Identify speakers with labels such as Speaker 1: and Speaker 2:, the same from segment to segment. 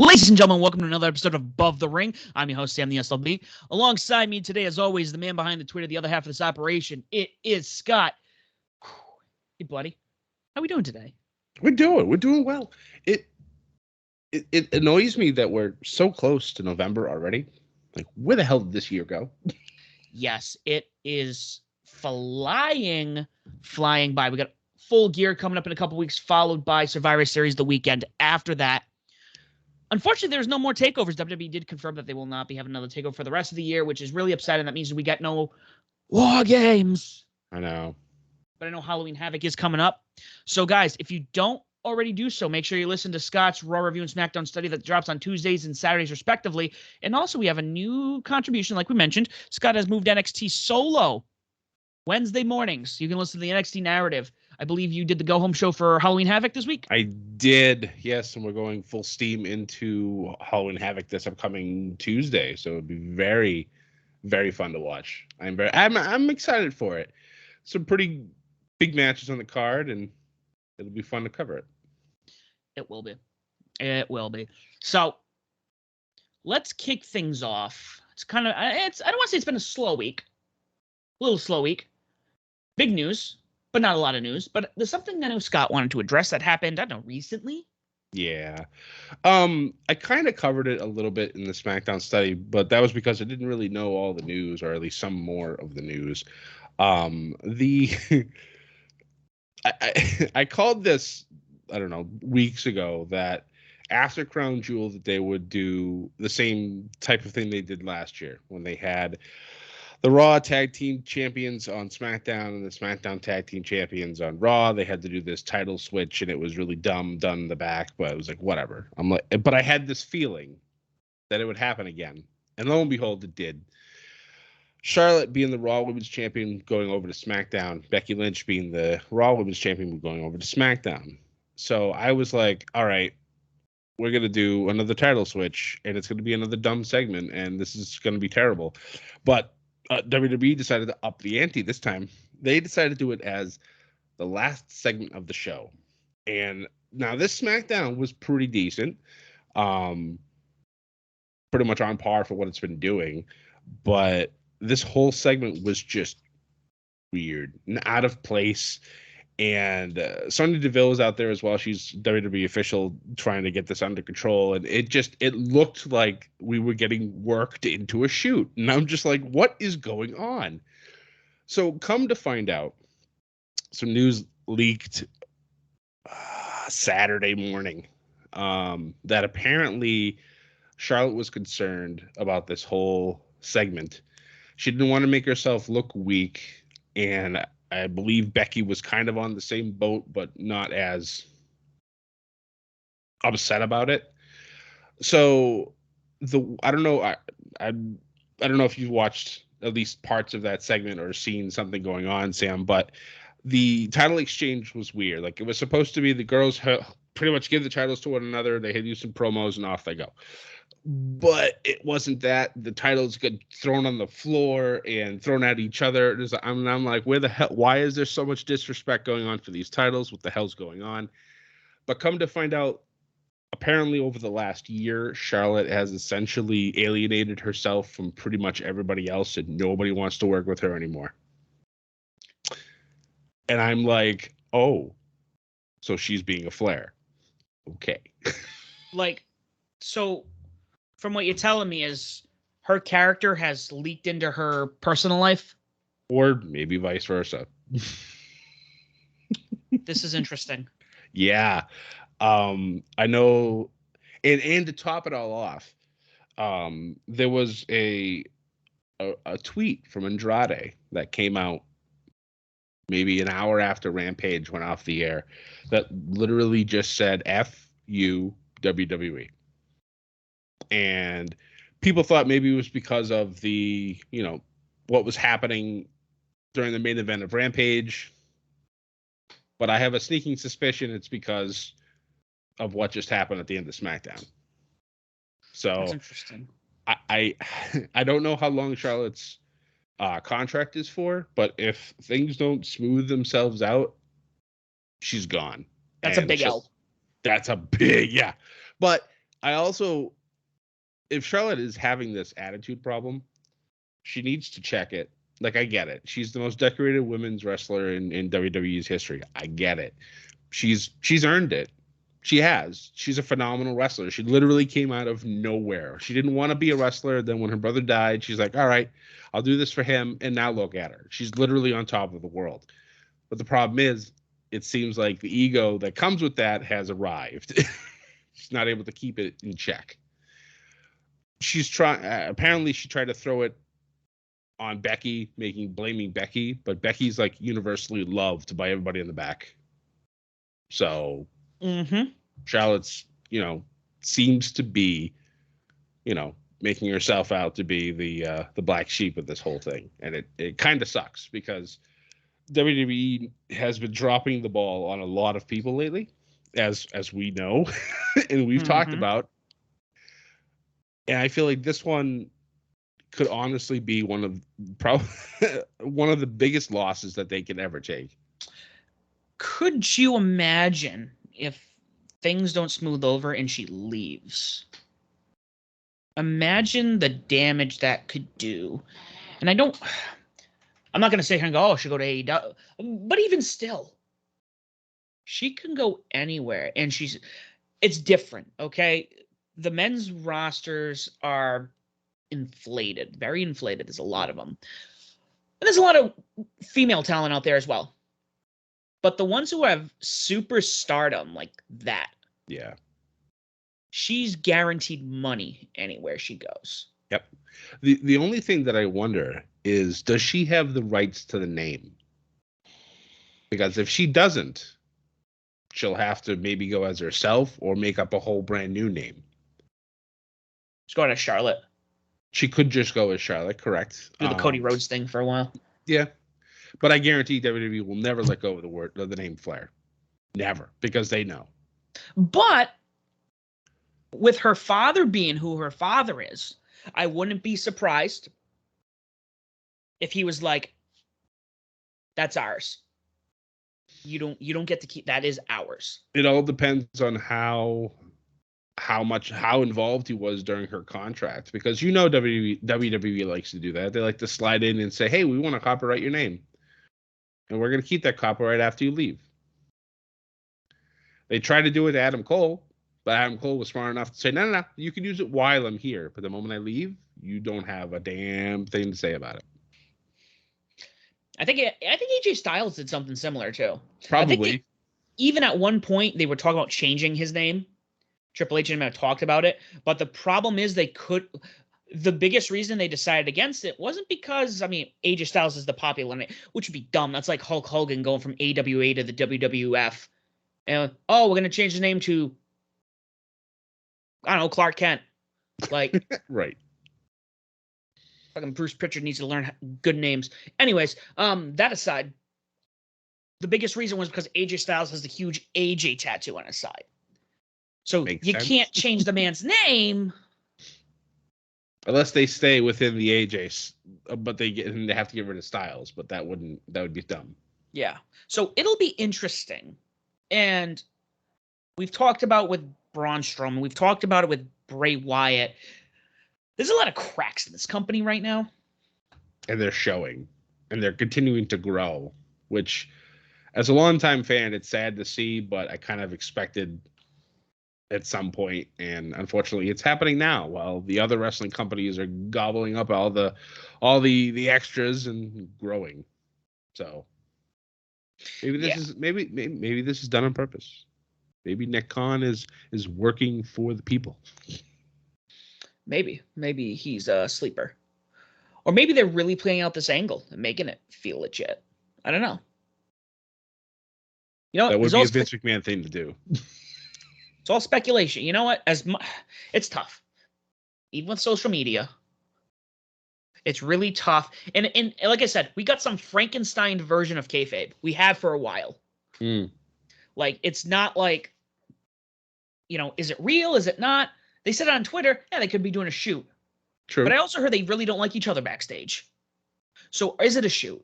Speaker 1: Ladies and gentlemen, welcome to another episode of Above the Ring. I'm your host, Sam the SLB. Alongside me today, as always, the man behind the Twitter, the other half of this operation, it is Scott. Hey, buddy. How we doing today?
Speaker 2: We're doing well. It annoys me that we're so close to November already. Like, where the hell did this year go?
Speaker 1: Yes, it is flying by. We got Full Gear coming up in a couple weeks, followed by Survivor Series the weekend after that. Unfortunately, there's no more takeovers. WWE did confirm that they will not be having another takeover for the rest of the year, which is really upsetting. That means we got no War Games.
Speaker 2: I know.
Speaker 1: But I know Halloween Havoc is coming up. So, guys, if you don't already do so, make sure you listen to Scott's Raw Review and SmackDown study that drops on Tuesdays and Saturdays, respectively. And also, we have a new contribution, like we mentioned. Scott has moved NXT solo Wednesday mornings. You can listen to the NXT narrative. I believe you did the go-home show for Halloween Havoc this week?
Speaker 2: I did, yes, and we're going full steam into Halloween Havoc this upcoming Tuesday, so it'll be very, very fun to watch. I'm excited for it. Some pretty big matches on the card, and it'll be fun to cover it.
Speaker 1: It will be. It will be. So, let's kick things off. I don't want to say it's been a slow week. A little slow week. Big news. But not a lot of news. But there's something I know Scott wanted to address that happened, I don't know, recently?
Speaker 2: Yeah. I kind of covered it a little bit in the SmackDown study, but that was because I didn't really know all the news, or at least some more of the news. I called this, I don't know, weeks ago, that after Crown Jewel that they would do the same type of thing they did last year when they had the Raw Tag Team Champions on SmackDown and the SmackDown Tag Team Champions on Raw. They had to do this title switch, and it was really dumb done in the back, but it was like, whatever. But I had this feeling that it would happen again. And lo and behold, it did. Charlotte being the Raw Women's Champion going over to SmackDown. Becky Lynch being the Raw Women's Champion going over to SmackDown. So I was like, all right, we're going to do another title switch, and it's going to be another dumb segment, and this is going to be terrible. But WWE decided to up the ante this time. They decided to do it as the last segment of the show. And now this SmackDown was pretty decent. Pretty much on par for what it's been doing. But this whole segment was just weird and out of place. And Sonya Deville is out there as well. She's WWE official trying to get this under control. And it looked like we were getting worked into a shoot. And I'm just like, what is going on? So come to find out, some news leaked Saturday morning that apparently Charlotte was concerned about this whole segment. She didn't want to make herself look weak. And I believe Becky was kind of on the same boat, but not as upset about it. So I don't know. I don't know if you've watched at least parts of that segment or seen something going on, Sam, but the title exchange was weird. Like, it was supposed to be the girls pretty much give the titles to one another. They had used some promos and off they go. But it wasn't that. The titles get thrown on the floor and thrown at each other. I'm like, where the hell? Why is there so much disrespect going on for these titles? What the hell's going on? But come to find out, apparently over the last year, Charlotte has essentially alienated herself from pretty much everybody else, and nobody wants to work with her anymore. And I'm like, oh, so she's being a Flair. Okay.
Speaker 1: So from what you're telling me is her character has leaked into her personal life?
Speaker 2: Or maybe vice versa.
Speaker 1: This is interesting.
Speaker 2: Yeah. I know. And to top it all off, there was a tweet from Andrade that came out maybe an hour after Rampage went off the air that literally just said, F you, WWE. And people thought maybe it was because of the, what was happening during the main event of Rampage. But I have a sneaking suspicion it's because of what just happened at the end of SmackDown. So
Speaker 1: that's interesting.
Speaker 2: I don't know how long Charlotte's contract is for, but if things don't smooth themselves out, she's gone.
Speaker 1: That's a big L.
Speaker 2: That's a big, yeah. But I also, if Charlotte is having this attitude problem, she needs to check it. Like, I get it. She's the most decorated women's wrestler in WWE's history. I get it. She's earned it. She has. She's a phenomenal wrestler. She literally came out of nowhere. She didn't want to be a wrestler. Then when her brother died, she's like, all right, I'll do this for him. And now look at her. She's literally on top of the world. But the problem is, it seems like the ego that comes with that has arrived. She's not able to keep it in check. She's trying. Apparently, she tried to throw it on Becky, blaming Becky, but Becky's like universally loved by everybody in the back. So Charlotte's, seems to be, making herself out to be the black sheep of this whole thing, and it kind of sucks because WWE has been dropping the ball on a lot of people lately, as we know, and we've talked about. And I feel like this one could honestly be one of the biggest losses that they can ever take.
Speaker 1: Could you imagine if things don't smooth over and she leaves? Imagine the damage that could do. And I'm not going to say her and go, oh, she'll go to AEW. But even still, she can go anywhere. And it's different, okay? The men's rosters are inflated, very inflated. There's a lot of them. And there's a lot of female talent out there as well. But the ones who have superstardom like that,
Speaker 2: yeah,
Speaker 1: she's guaranteed money anywhere she goes.
Speaker 2: Yep. The only thing that I wonder is, does she have the rights to the name? Because if she doesn't, she'll have to maybe go as herself or make up a whole brand new name.
Speaker 1: She's going to Charlotte.
Speaker 2: She could just go as Charlotte, correct?
Speaker 1: Do the Cody Rhodes thing for a while.
Speaker 2: Yeah. But I guarantee WWE will never let go of the name Flair. Never. Because they know.
Speaker 1: But with her father being who her father is, I wouldn't be surprised if he was like, that's ours. You don't get to keep, that is ours.
Speaker 2: It all depends on how involved he was during her contract, because WWE likes to do that. They like to slide in and say, hey, we want to copyright your name, and we're going to keep that copyright after you leave. They tried to do it to Adam Cole, but Adam Cole was smart enough to say, no, you can use it while I'm here, but the moment I leave, you don't have a damn thing to say about it.
Speaker 1: I think AJ Styles did something similar too.
Speaker 2: Probably.
Speaker 1: Even at one point, they were talking about changing his name. Triple H and him have talked about it, but the problem is the biggest reason they decided against it wasn't because, AJ Styles is the popular name, which would be dumb. That's like Hulk Hogan going from AWA to the WWF. And, we're going to change his name to, I don't know, Clark Kent. Like,
Speaker 2: right.
Speaker 1: Fucking Bruce Pritchard needs to learn good names. Anyways, that aside, the biggest reason was because AJ Styles has the huge AJ tattoo on his side. So
Speaker 2: Makes
Speaker 1: you
Speaker 2: sense.
Speaker 1: can't change the man's name
Speaker 2: unless they stay within the AJs, but they have to get rid of Styles. But that would be dumb.
Speaker 1: Yeah. So it'll be interesting, and we've talked about with Braun Strowman. We've talked about it with Bray Wyatt. There's a lot of cracks in this company right now,
Speaker 2: and they're showing, and they're continuing to grow. Which, as a longtime fan, it's sad to see, but I kind of expected at some point, and unfortunately it's happening now while the other wrestling companies are gobbling up all the extras and growing. So maybe this is done on purpose. Maybe Nick Khan is working for the people.
Speaker 1: Maybe he's a sleeper, or maybe they're really playing out this angle and making it feel legit. I don't know.
Speaker 2: That would be a Vince McMahon thing to do.
Speaker 1: It's all speculation. You know what? It's tough. Even with social media, it's really tough. And like I said, we got some Frankenstein version of kayfabe. We have for a while. Like, it's not like, is it real? Is it not? They said it on Twitter. Yeah, they could be doing a shoot.
Speaker 2: True.
Speaker 1: But I also heard they really don't like each other backstage. So is it a shoot?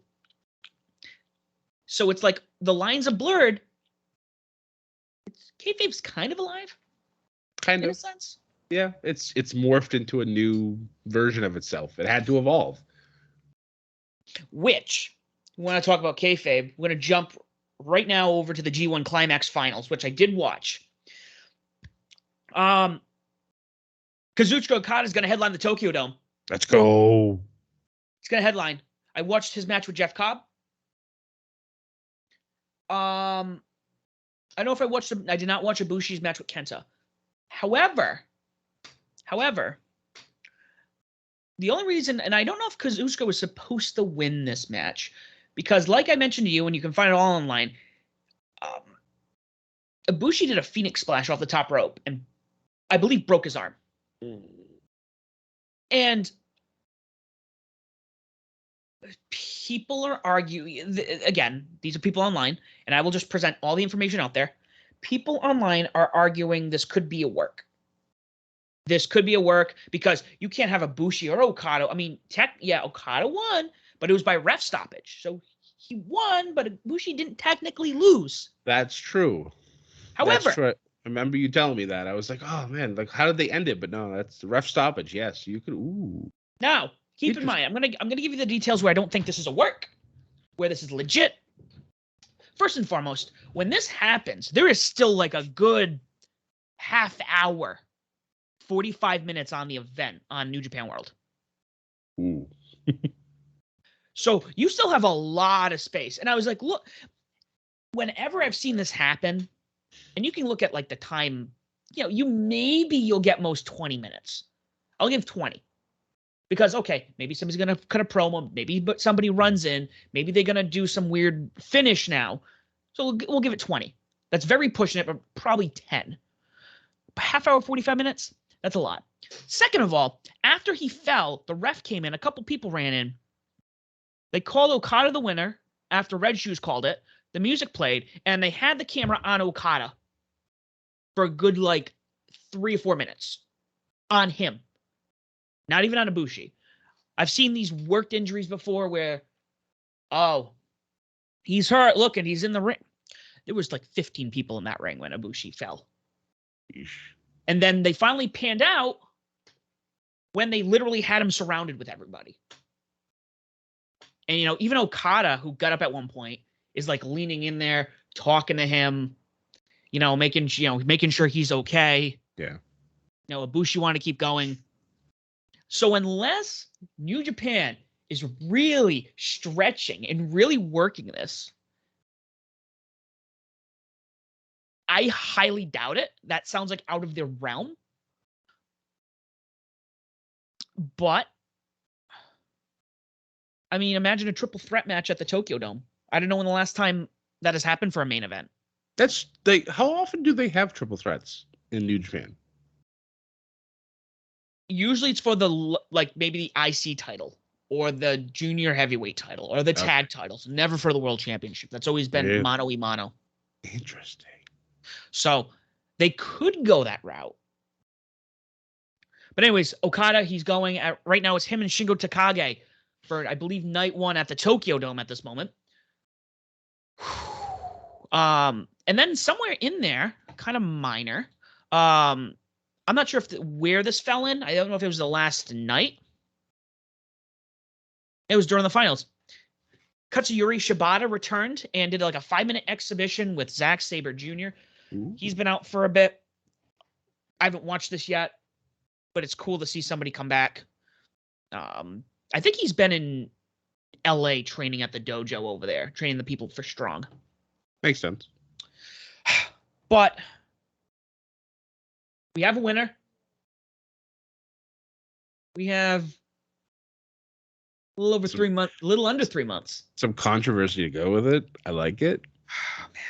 Speaker 1: So it's like the lines are blurred. Kayfabe's kind of alive.
Speaker 2: Kind of.
Speaker 1: In a sense.
Speaker 2: Yeah, it's morphed into a new version of itself. It had to evolve.
Speaker 1: Which, we want to talk about kayfabe. We're going to jump right now over to the G1 Climax finals, which I did watch. Kazuchika Okada is going to headline the Tokyo Dome.
Speaker 2: Let's go.
Speaker 1: He's going to headline. I watched his match with Jeff Cobb. I don't know if I did not watch Ibushi's match with Kenta. However, the only reason, and I don't know if Kazuchika was supposed to win this match, because like I mentioned to you, and you can find it all online, Ibushi did a Phoenix Splash off the top rope and I believe broke his arm. And people are arguing, again, these are people online, and I will just present all the information out there. People online are arguing this could be a work. This could be a work because you can't have Ibushi or Okada. I mean, Okada won, but it was by ref stoppage. So he won, but Ibushi didn't technically lose.
Speaker 2: That's true.
Speaker 1: However,
Speaker 2: that's true. I remember you telling me that. I was like, oh man, like how did they end it? But no, that's the ref stoppage. Yes, you could. Ooh.
Speaker 1: Now, keep in mind, I'm gonna give you the details where I don't think this is a work, where this is legit. First and foremost, when this happens, there is still like a good half hour, 45 minutes on the event on New Japan World.
Speaker 2: Ooh.
Speaker 1: So you still have a lot of space. And I was like, look, whenever I've seen this happen, and you can look at like the time, you'll get most 20 minutes. I'll give 20. Because, okay, maybe somebody's going to cut a promo. Maybe somebody runs in. Maybe they're going to do some weird finish now. So we'll give it 20. That's very pushing it, but probably 10. Half hour, 45 minutes? That's a lot. Second of all, after he fell, the ref came in. A couple people ran in. They called Okada the winner after Red Shoes called it. The music played, and they had the camera on Okada for a good, 3 or 4 minutes. On him. Not even on Ibushi. I've seen these worked injuries before where, he's hurt. Look, and he's in the ring. There was 15 people in that ring when Ibushi fell.
Speaker 2: Eesh.
Speaker 1: And then they finally panned out when they literally had him surrounded with everybody. And, even Okada, who got up at one point, is leaning in there, talking to him, making sure he's okay.
Speaker 2: Yeah.
Speaker 1: Ibushi wanted to keep going. So unless New Japan is really stretching and really working this, I highly doubt it. That sounds like out of their realm. But, I mean, imagine a triple threat match at the Tokyo Dome. I don't know when the last time that has happened for a main event.
Speaker 2: How often do they have triple threats in New Japan?
Speaker 1: Usually it's for maybe the IC title or the junior heavyweight title or the tag titles. Never for the world championship. That's always been mano-a-mano.
Speaker 2: Interesting.
Speaker 1: So they could go that route. But anyways, Okada, he's going at right now. It's him and Shingo Takagi for, I believe, night 1 at the Tokyo Dome at this moment. And then somewhere in there, kind of minor, I'm not sure where this fell in. I don't know if it was the last night. It was during the finals. Katsuyori Shibata returned and did a 5-minute exhibition with Zack Sabre Jr.
Speaker 2: Ooh.
Speaker 1: He's been out for a bit. I haven't watched this yet, but it's cool to see somebody come back. I think he's been in LA training at the dojo over there, training the people for Strong.
Speaker 2: Makes sense.
Speaker 1: But we have a winner. We have a little over 3 months, a little under 3 months.
Speaker 2: Some controversy to go with it. I like it.
Speaker 1: Oh, man.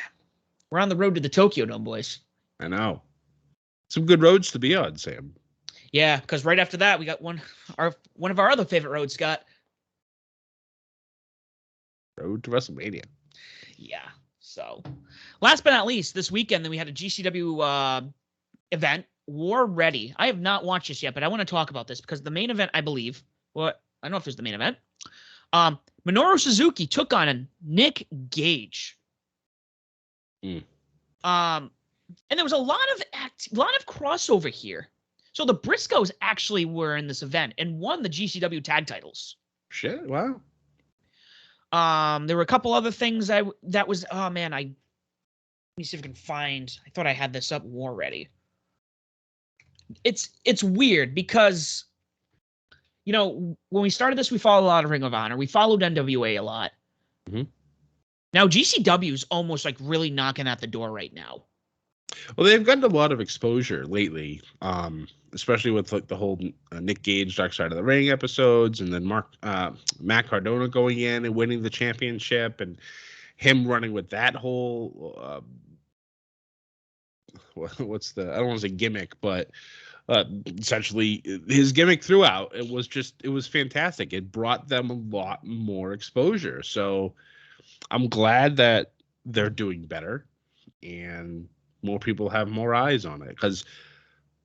Speaker 1: We're on the road to the Tokyo Dome, boys.
Speaker 2: I know. Some good roads to be on, Sam.
Speaker 1: Yeah, because right after that, we got one of our other favorite roads, Scott.
Speaker 2: Road to WrestleMania.
Speaker 1: Yeah. So, last but not least, this weekend, then we had a GCW event, War Ready. I have not watched this yet, but I want to talk about this because the main event, I believe, I don't know if it was the main event. Minoru Suzuki took on Nick Gage. And there was a lot of crossover here So the Briscoes actually were in this event and won the GCW tag titles.
Speaker 2: Shit! Wow.
Speaker 1: There were a couple other things let me see if I can find. I thought I had this up already. It's weird because, you know, when we started this, we followed a lot of Ring of Honor. We followed NWA a lot.
Speaker 2: Mm-hmm.
Speaker 1: Now GCW is almost like really knocking at the door right now.
Speaker 2: Well, they've gotten a lot of exposure lately, especially with like the whole Nick Gage Dark Side of the Ring episodes, and then Matt Cardona going in and winning the championship, and him running with that whole what's the, I don't want to say gimmick, but essentially his gimmick throughout. It was fantastic. It brought them a lot more exposure. So I'm glad that they're doing better and more people have more eyes on it, because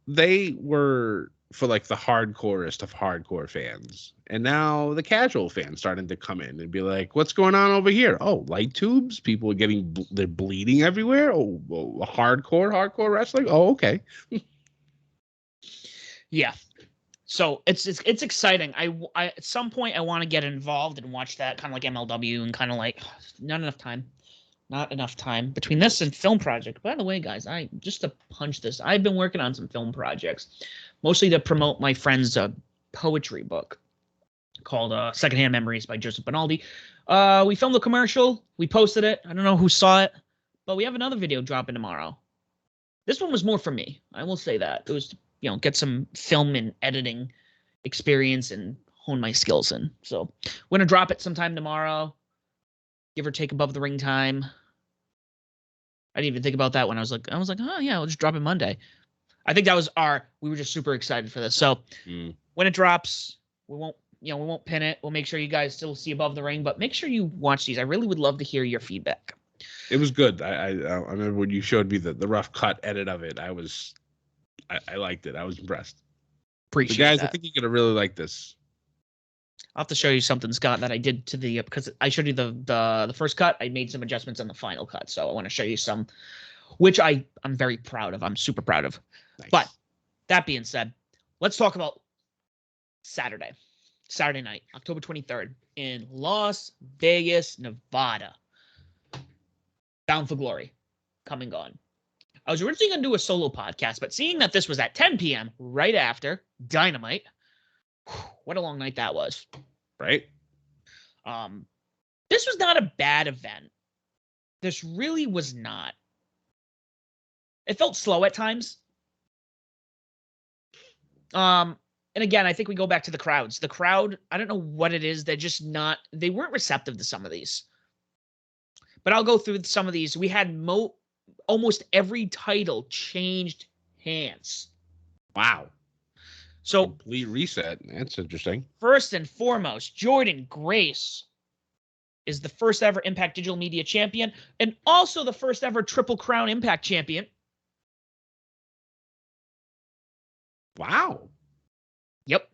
Speaker 2: they were for like the hardcorest of hardcore fans, and now the casual fans starting to come in and be like, what's going on over here? Oh, light tubes, people are they're bleeding everywhere. Oh, hardcore wrestling. Oh, okay.
Speaker 1: Yeah. So it's exciting. I at some point I want to get involved and watch that, kind of like MLW, and kind of like not enough time between this and film project. By the way, guys, just to punch this, I've been working on some film projects, mostly to promote my friend's poetry book called Secondhand Memories by Joseph Bonaldi. We filmed the commercial. We posted it. I don't know who saw it, but we have another video dropping tomorrow. This one was more for me. I will say that. It was, you know, get some film and editing experience and hone my skills in. So we're going to drop it sometime tomorrow, give or take above the ring time. I didn't even think about that when I was like, oh yeah, we'll just drop it Monday. I think that was we were just super excited for this. So when it drops, we won't pin it. We'll make sure you guys still see above the ring, but make sure you watch these. I really would love to hear your feedback.
Speaker 2: It was good. I remember when you showed me the rough cut edit of it. I liked it. I was impressed.
Speaker 1: Appreciate
Speaker 2: guys,
Speaker 1: that.
Speaker 2: I think you're gonna really like this.
Speaker 1: I'll have to show you something, Scott, that I did to the, because I showed you the first cut. I made some adjustments on the final cut, so I want to show you some, which I'm very proud of. I'm super proud of. Nice. But that being said, let's talk about Saturday night, October 23rd in Las Vegas, Nevada. Bound for Glory, come and gone. I was originally going to do a solo podcast, but seeing that this was at 10 p.m. right after Dynamite, what a long night that was.
Speaker 2: Right?
Speaker 1: This was not a bad event. This really was not. It felt slow at times. And again, I think we go back to the crowds. The crowd, I don't know what it is. They weren't receptive to some of these. But I'll go through some of these. We had almost every title changed hands.
Speaker 2: Wow.
Speaker 1: So
Speaker 2: complete reset. That's interesting.
Speaker 1: First and foremost, Jordynne Grace is the first ever Impact Digital Media champion and also the first ever Triple Crown Impact champion.
Speaker 2: Wow.
Speaker 1: Yep.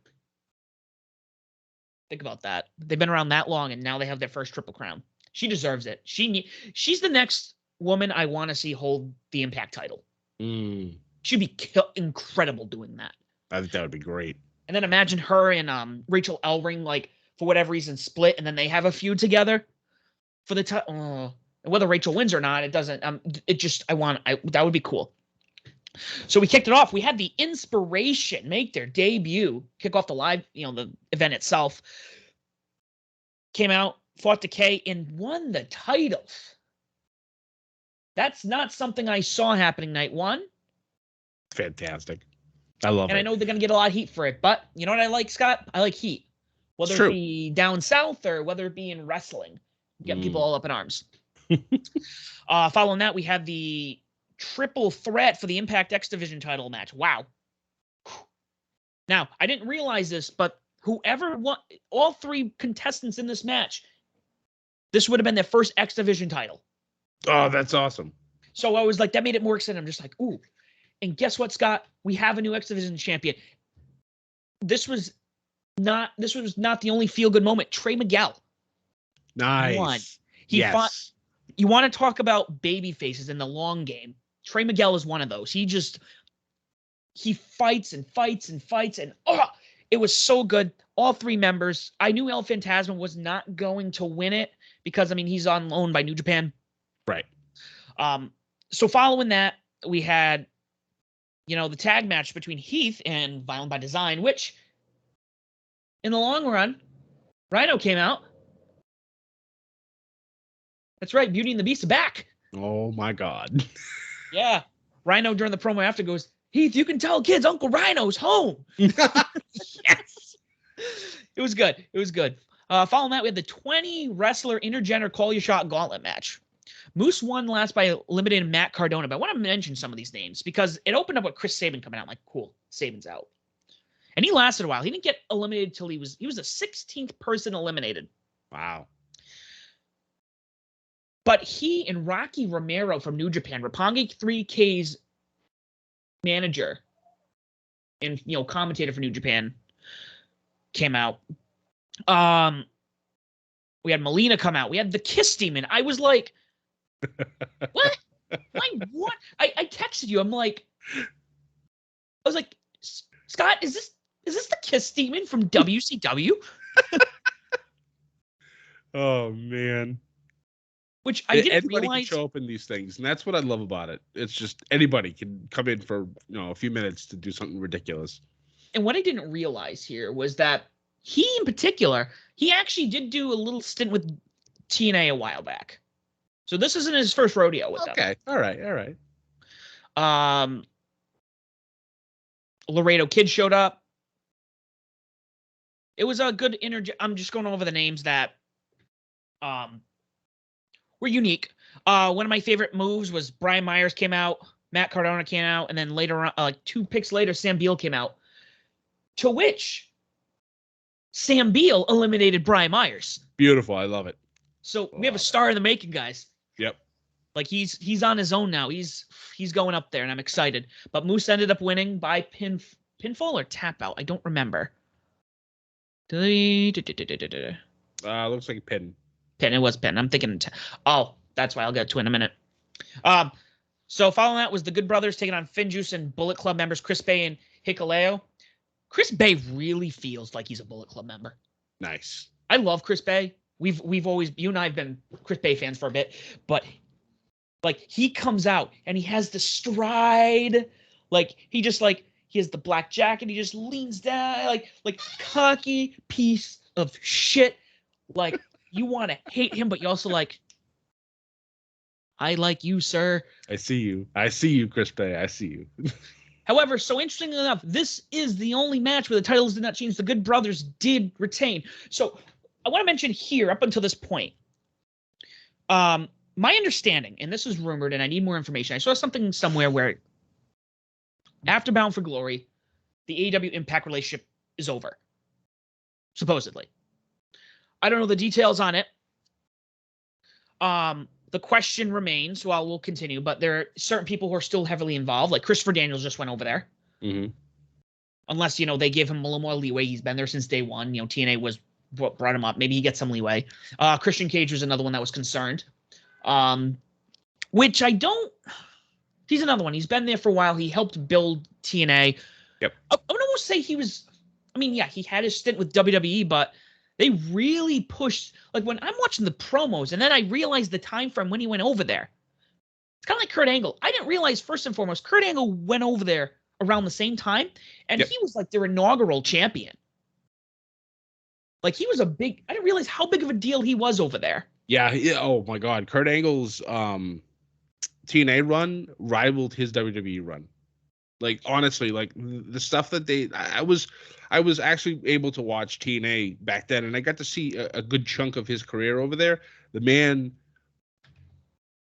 Speaker 1: Think about that. They've been around that long and now they have their first Triple Crown. She deserves it. She's the next woman I want to see hold the Impact title. She'd be incredible doing that.
Speaker 2: I think that would be great.
Speaker 1: And then imagine her and Rachel Ellering, like, for whatever reason, split, and then they have a feud together for the title. Whether Rachel wins or not, it doesn't. That would be cool. So we kicked it off. We had the Inspiration make their debut, kick off the live, the event itself. Came out, fought Decay, and won the titles. That's not something I saw happening night one.
Speaker 2: Fantastic. I love it.
Speaker 1: And I know they're going to get a lot of heat for it, but you know what I like, Scott? I like heat. Whether it be down south or whether it be in wrestling. Getting people all up in arms. Following that, we had the triple threat for the Impact X Division title match. Wow. Now, I didn't realize this, but whoever won, all three contestants in this match, this would have been their first X Division title.
Speaker 2: Oh, that's awesome.
Speaker 1: So I was like, that made it more exciting. I'm just like, ooh. And guess what, Scott? We have a new X Division champion. This was not the only feel-good moment. Trey Miguel.
Speaker 2: Nice.
Speaker 1: Won. He fought. You want to talk about baby faces in the long game. Trey Miguel is one of those. He just he fights and fights and fights, and it was so good. All three members. I knew El Phantasmo was not going to win it because, I mean, he's on loan by New Japan.
Speaker 2: Right.
Speaker 1: So following that, we had, the tag match between Heath and Violent by Design, which, in the long run, Rhino came out. That's right, Beauty and the Beast are back.
Speaker 2: Oh my God.
Speaker 1: Yeah. Rhino during the promo after goes, Heath, you can tell kids Uncle Rhino's home. Yes. It was good. It was good. Following that, we had the 20 wrestler intergender call your shot gauntlet match. Moose won last by eliminating Matt Cardona. But I want to mention some of these names because it opened up with Chris Sabin coming out. I'm like, cool, Sabin's out. And he lasted a while. He didn't get eliminated till he was the 16th person eliminated.
Speaker 2: Wow.
Speaker 1: But he and Rocky Romero from New Japan, Roppongi 3K's manager and commentator for New Japan, came out. We had Melina come out. We had the Kiss Demon. I was like, what? What? I texted you. I was like, Scott, is this the Kiss Demon from WCW?
Speaker 2: Oh man.
Speaker 1: Which I didn't
Speaker 2: anybody
Speaker 1: realize.
Speaker 2: Can show up in these things, and that's what I love about it. It's just anybody can come in for a few minutes to do something ridiculous.
Speaker 1: And what I didn't realize here was that he, in particular, he actually did do a little stint with TNA a while back. So this isn't his first rodeo with them.
Speaker 2: Okay, all right.
Speaker 1: Laredo Kid showed up. It was a good energy. I'm just going over the names that were unique. One of my favorite moves was Brian Myers came out, Matt Cardona came out, and then later on, like 2 picks later, Sam Beal came out. To which Sam Beal eliminated Brian Myers.
Speaker 2: Beautiful. I love it.
Speaker 1: So we have a star in the making, guys.
Speaker 2: Yep.
Speaker 1: Like he's on his own now. He's going up there, and I'm excited. But Moose ended up winning by pinfall or tap out. I don't remember.
Speaker 2: Looks like a pin.
Speaker 1: Pin. It was pin. I'm thinking. That's why I'll get to it in a minute. So following that was the Good Brothers taking on Finjuice and Bullet Club members Chris Bay and Hikuleo. Chris Bay really feels like he's a Bullet Club member.
Speaker 2: Nice.
Speaker 1: I love Chris Bay. We've always, you and I have been Chris Bay fans for a bit, but like he comes out and he has the stride, like he has the black jacket, he just leans down like cocky piece of shit. Like you want to hate him, but you also like, I like you, sir.
Speaker 2: I see you, Chris Bay. I see you.
Speaker 1: However, so interestingly enough, this is the only match where the titles did not change. The Good Brothers did retain. So I want to mention here, up until this point, my understanding, and this is rumored, and I need more information. I saw something somewhere where after Bound for Glory, the AEW Impact relationship is over. Supposedly. I don't know the details on it. The question remains, well, we'll continue, but there are certain people who are still heavily involved. Like Christopher Daniels just went over there.
Speaker 2: Mm-hmm.
Speaker 1: Unless, they gave him a little more leeway. He's been there since day one. TNA was what brought him up. Maybe he gets some leeway. Christian Cage was another one that was concerned. Which I don't... He's another one. He's been there for a while. He helped build TNA.
Speaker 2: Yep.
Speaker 1: I would almost say he was... I mean, yeah, he had his stint with WWE, but they really pushed... Like, when I'm watching the promos, and then I realized the time frame when he went over there. It's kind of like Kurt Angle. I didn't realize, first and foremost, Kurt Angle went over there around the same time, and he was like their inaugural champion. Like, he was I didn't realize how big of a deal he was over there.
Speaker 2: Yeah. Oh, my God. Kurt Angle's TNA run rivaled his WWE run. Like, honestly, like, the stuff that I was actually able to watch TNA back then, and I got to see a good chunk of his career over there. The man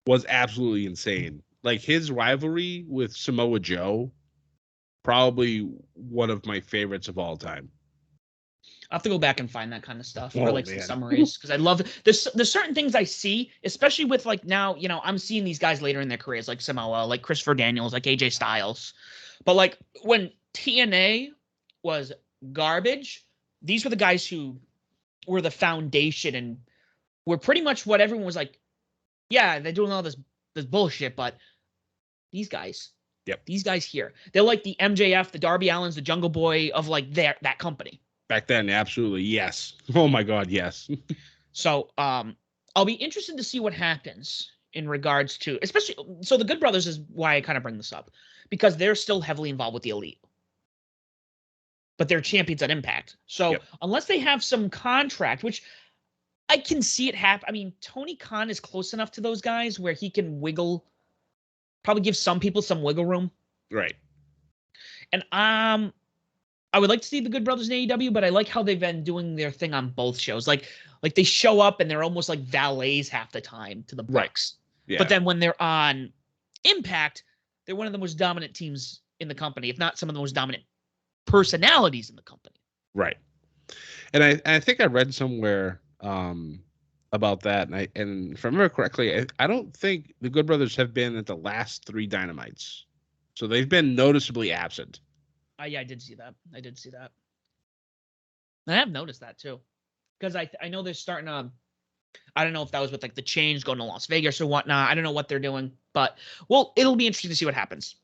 Speaker 2: was absolutely insane. Like, his rivalry with Samoa Joe, probably one of my favorites of all time.
Speaker 1: I'll have to go back and find that kind of stuff
Speaker 2: Oh,
Speaker 1: or like
Speaker 2: man.
Speaker 1: some summaries because I love it. There's certain things I see, especially with like now, I'm seeing these guys later in their careers, like Samoa, like Christopher Daniels, like AJ Styles. But like when TNA was garbage, these were the guys who were the foundation and were pretty much what everyone was like, yeah, they're doing all this bullshit, but these guys,
Speaker 2: Yep.
Speaker 1: These guys here, they're like the MJF, the Darby Allins, the Jungle Boy of like that company.
Speaker 2: Back then, absolutely, yes. Oh my God, yes.
Speaker 1: So I'll be interested to see what happens in regards to, especially, so the Good Brothers is why I kind of bring this up, because they're still heavily involved with the Elite. But they're champions at Impact. So unless they have some contract, which I can see it happen. I mean, Tony Khan is close enough to those guys where he can probably give some people some wiggle room.
Speaker 2: Right.
Speaker 1: And I would like to see the Good Brothers in AEW, but I like how they've been doing their thing on both shows. Like they show up and they're almost like valets half the time to the Bucks.
Speaker 2: Yeah.
Speaker 1: But then when they're on Impact, they're one of the most dominant teams in the company, if not some of the most dominant personalities in the company.
Speaker 2: Right. And I think I read somewhere about that, and if I remember correctly, I don't think the Good Brothers have been at the last 3 Dynamites, so they've been noticeably absent.
Speaker 1: Yeah, I did see that. I have noticed that too, because I know they're starting to. I don't know if that was with like the change going to Las Vegas or whatnot. I don't know what they're doing, but well, it'll be interesting to see what happens.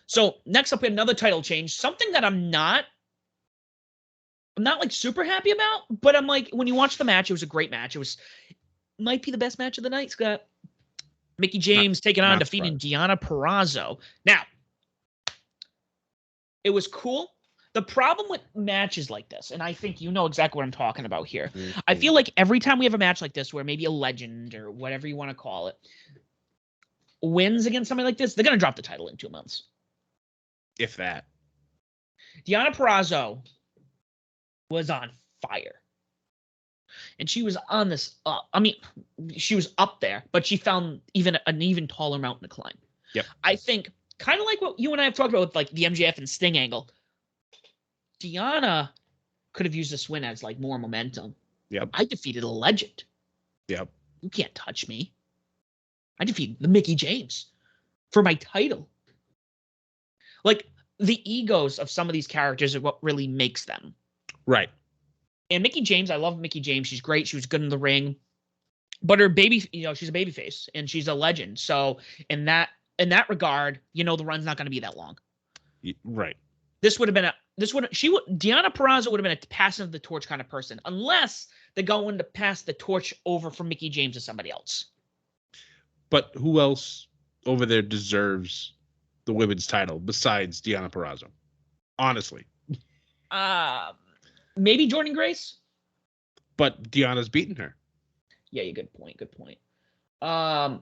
Speaker 1: So next up, we have another title change, something that I'm not like super happy about, but I'm like, when you watch the match, it was a great match. Might be the best match of the night, Scott. Mickie James taking on, defeating Deonna Purrazzo. Now, it was cool. The problem with matches like this, and I think you know exactly what I'm talking about here. I feel like every time we have a match like this where maybe a legend or whatever you want to call it wins against somebody like this, they're going to drop the title in 2 months.
Speaker 2: If that.
Speaker 1: Deonna Purrazzo was on fire. And she was on this, she was up there, but she found an even taller mountain to climb.
Speaker 2: Yep.
Speaker 1: I think, kind of like what you and I have talked about with like the MJF and Sting angle, Deonna could have used this win as like more momentum.
Speaker 2: Yep.
Speaker 1: I defeated a legend.
Speaker 2: Yep.
Speaker 1: You can't touch me. I defeated the Mickie James for my title. Like, the egos of some of these characters are what really makes them.
Speaker 2: Right.
Speaker 1: And Mickie James, I love Mickie James. She's great. She was good in the ring. But her she's a babyface and she's a legend. So in that regard, the run's not going to be that long.
Speaker 2: Right.
Speaker 1: Deonna Purrazzo would have been a passing of the torch kind of person, unless they're going to pass the torch over from Mickie James to somebody else.
Speaker 2: But who else over there deserves the women's title besides Deonna Purrazzo? Honestly.
Speaker 1: Maybe Jordynne Grace.
Speaker 2: But Deonna's beaten her.
Speaker 1: Yeah, good point.
Speaker 2: The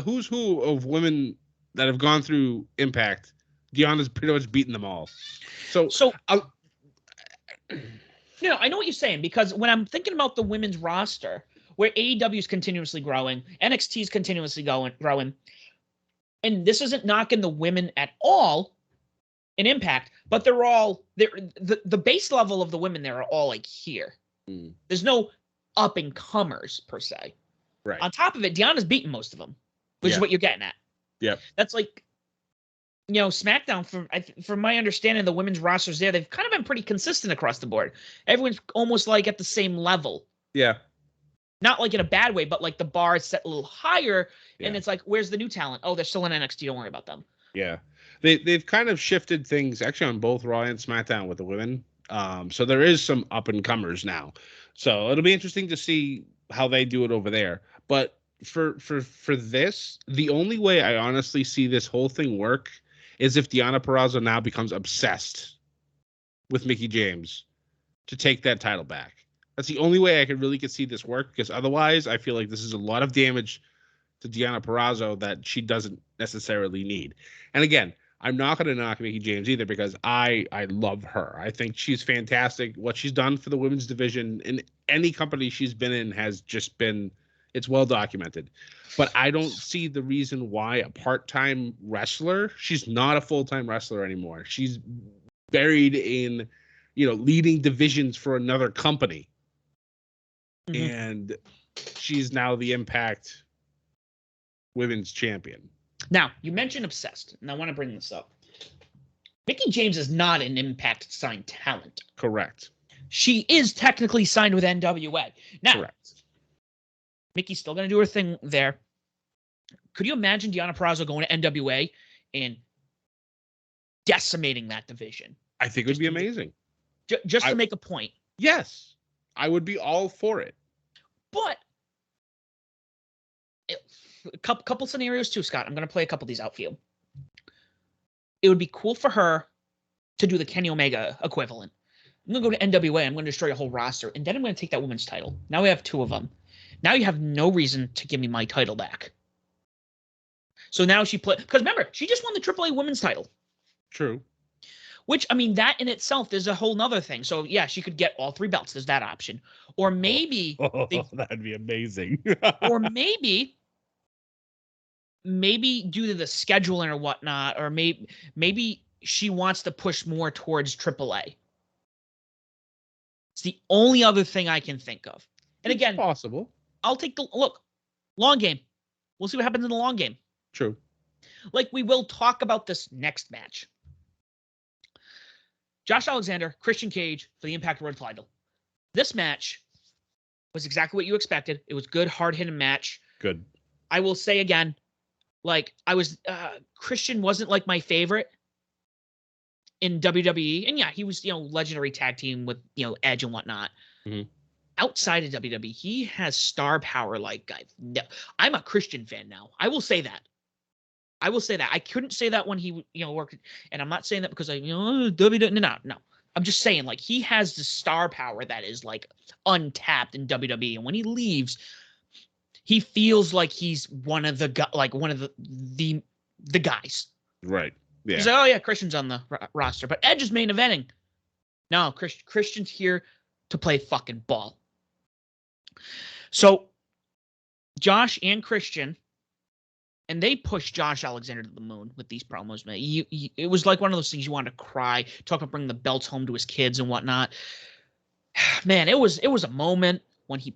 Speaker 2: who's who of women that have gone through Impact, Deonna's pretty much beaten them all. So
Speaker 1: I know what you're saying, because when I'm thinking about the women's roster, where AEW is continuously growing, NXT is continuously growing, and this isn't knocking the women at all in Impact, but the base level of the women there are all like here. There's no up and comers per se.
Speaker 2: Right.
Speaker 1: On top of it, Deonna's beaten most of them, which is what you're getting at.
Speaker 2: Yeah.
Speaker 1: That's like, SmackDown, from my understanding, the women's rosters there, they've kind of been pretty consistent across the board. Everyone's almost like at the same level.
Speaker 2: Yeah.
Speaker 1: Not like in a bad way, but like the bar is set a little higher, and it's like, where's the new talent? Oh, they're still in NXT. Don't worry about them.
Speaker 2: Yeah. They've kind of shifted things actually on both Raw and SmackDown with the women. So there is some up and comers now. So it'll be interesting to see how they do it over there. But for this, the only way I honestly see this whole thing work is if Deonna Purrazzo now becomes obsessed with Mickie James to take that title back. That's the only way I could see this work, because otherwise I feel like this is a lot of damage to Deonna Purrazzo that she doesn't necessarily need. And again, I'm not going to knock Mickie James either, because I love her. I think she's fantastic. What she's done for the women's division in any company she's been in has just been, it's well documented. But I don't see the reason why a part-time wrestler, she's not a full-time wrestler anymore. She's buried in, leading divisions for another company. Mm-hmm. And she's now the Impact Women's Champion.
Speaker 1: Now, you mentioned obsessed, and I want to bring this up. Mickie James is not an Impact signed talent.
Speaker 2: Correct.
Speaker 1: She is technically signed with NWA. Now,
Speaker 2: correct.
Speaker 1: Mickey's still going to do her thing there. Could you imagine Deonna Purrazzo going to NWA and decimating that division.
Speaker 2: I think it would be amazing.
Speaker 1: Just to make a point.
Speaker 2: Yes. I would be all for it.
Speaker 1: But a couple scenarios too, Scott. I'm going to play a couple of these out for you. It would be cool for her to do the Kenny Omega equivalent. I'm going to go to NWA. I'm going to destroy a whole roster. And then I'm going to take that woman's title. Now we have 2 of them. Now you have no reason to give me my title back. So now she because remember, she just won the AAA women's title.
Speaker 2: True.
Speaker 1: Which, I mean, that in itself is a whole nother thing. So, yeah, she could get all 3 belts. There's that option. Or maybe...
Speaker 2: that'd be amazing.
Speaker 1: Or maybe due to the scheduling or whatnot, or maybe she wants to push more towards AAA. It's the only other thing I can think of. And again...
Speaker 2: It's possible.
Speaker 1: I'll take the... Look, long game. We'll see what happens in the long game.
Speaker 2: True.
Speaker 1: Like, we will talk about this next match. Josh Alexander, Christian Cage for the Impact World title. This match was exactly what you expected. It was good, hard-hitting match.
Speaker 2: Good.
Speaker 1: I will say again, like, Christian wasn't like my favorite in WWE. And yeah, he was, legendary tag team with, Edge and whatnot.
Speaker 2: Mm-hmm.
Speaker 1: Outside of WWE, he has star power like I'm a Christian fan now. I will say that. I couldn't say that when he, worked, and I'm not saying that because WWE. No. I'm just saying, like, he has the star power that is like untapped in WWE, and when he leaves, he feels like he's one of the guys.
Speaker 2: Right. Yeah.
Speaker 1: He's like, oh yeah, Christian's on the roster, but Edge is main eventing. No, Christian's here to play fucking ball. So, Josh and Christian. And they pushed Josh Alexander to the moon with these promos, man. It was like one of those things you wanted to cry, talk about bringing the belts home to his kids and whatnot. Man, it was a moment when he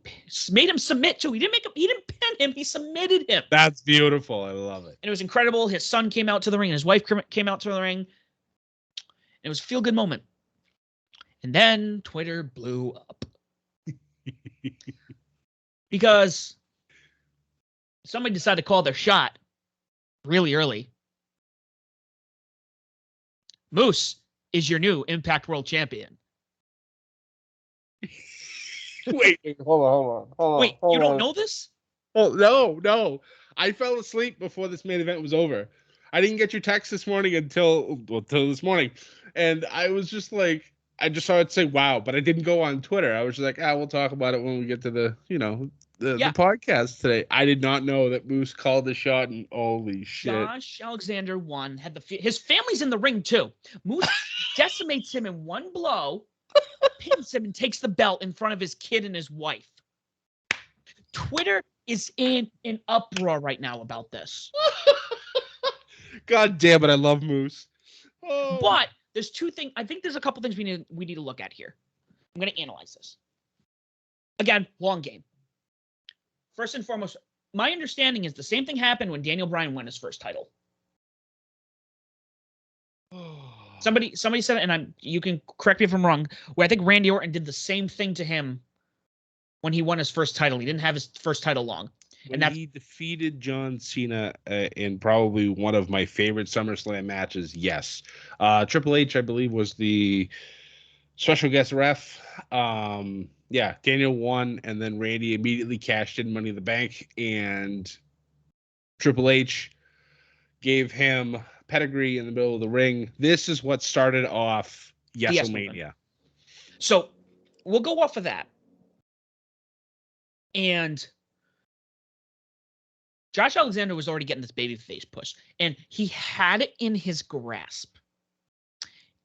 Speaker 1: made him submit to. He didn't pin him. He submitted him.
Speaker 2: That's beautiful. I love it.
Speaker 1: And it was incredible. His son came out to the ring, and his wife came out to the ring. And it was a feel-good moment. And then Twitter blew up because somebody decided to call their shot really early. Moose is your new Impact World Champion.
Speaker 2: Wait, hold on.
Speaker 1: Wait, you don't know this?
Speaker 2: Oh, no. I fell asleep before this main event was over. I didn't get your text this morning until this morning. And I was just like, I just saw it say, wow, but I didn't go on Twitter. I was just like, we'll talk about it when we get to the podcast today. I did not know that Moose called the shot, and holy shit.
Speaker 1: Josh Alexander won. His family's in the ring too. Moose decimates him in one blow, pins him, and takes the belt in front of his kid and his wife. Twitter is in an uproar right now about this.
Speaker 2: God damn it, I love Moose. Oh.
Speaker 1: But there's 2 things. I think there's a couple things we need to look at here. I'm going to analyze this. Again, long game. First and foremost, my understanding is the same thing happened when Daniel Bryan won his first title. Somebody said it, and you can correct me if I'm wrong, where I think Randy Orton did the same thing to him when he won his first title. He didn't have his first title long.
Speaker 2: When he defeated John Cena in probably one of my favorite SummerSlam matches, yes. Triple H, I believe, was the special guest ref. Yeah, Daniel won, and then Randy immediately cashed in Money in the Bank, and Triple H gave him pedigree in the middle of the ring. This is what started off YesOmania.
Speaker 1: So we'll go off of that. And Josh Alexander was already getting this babyface push, and he had it in his grasp.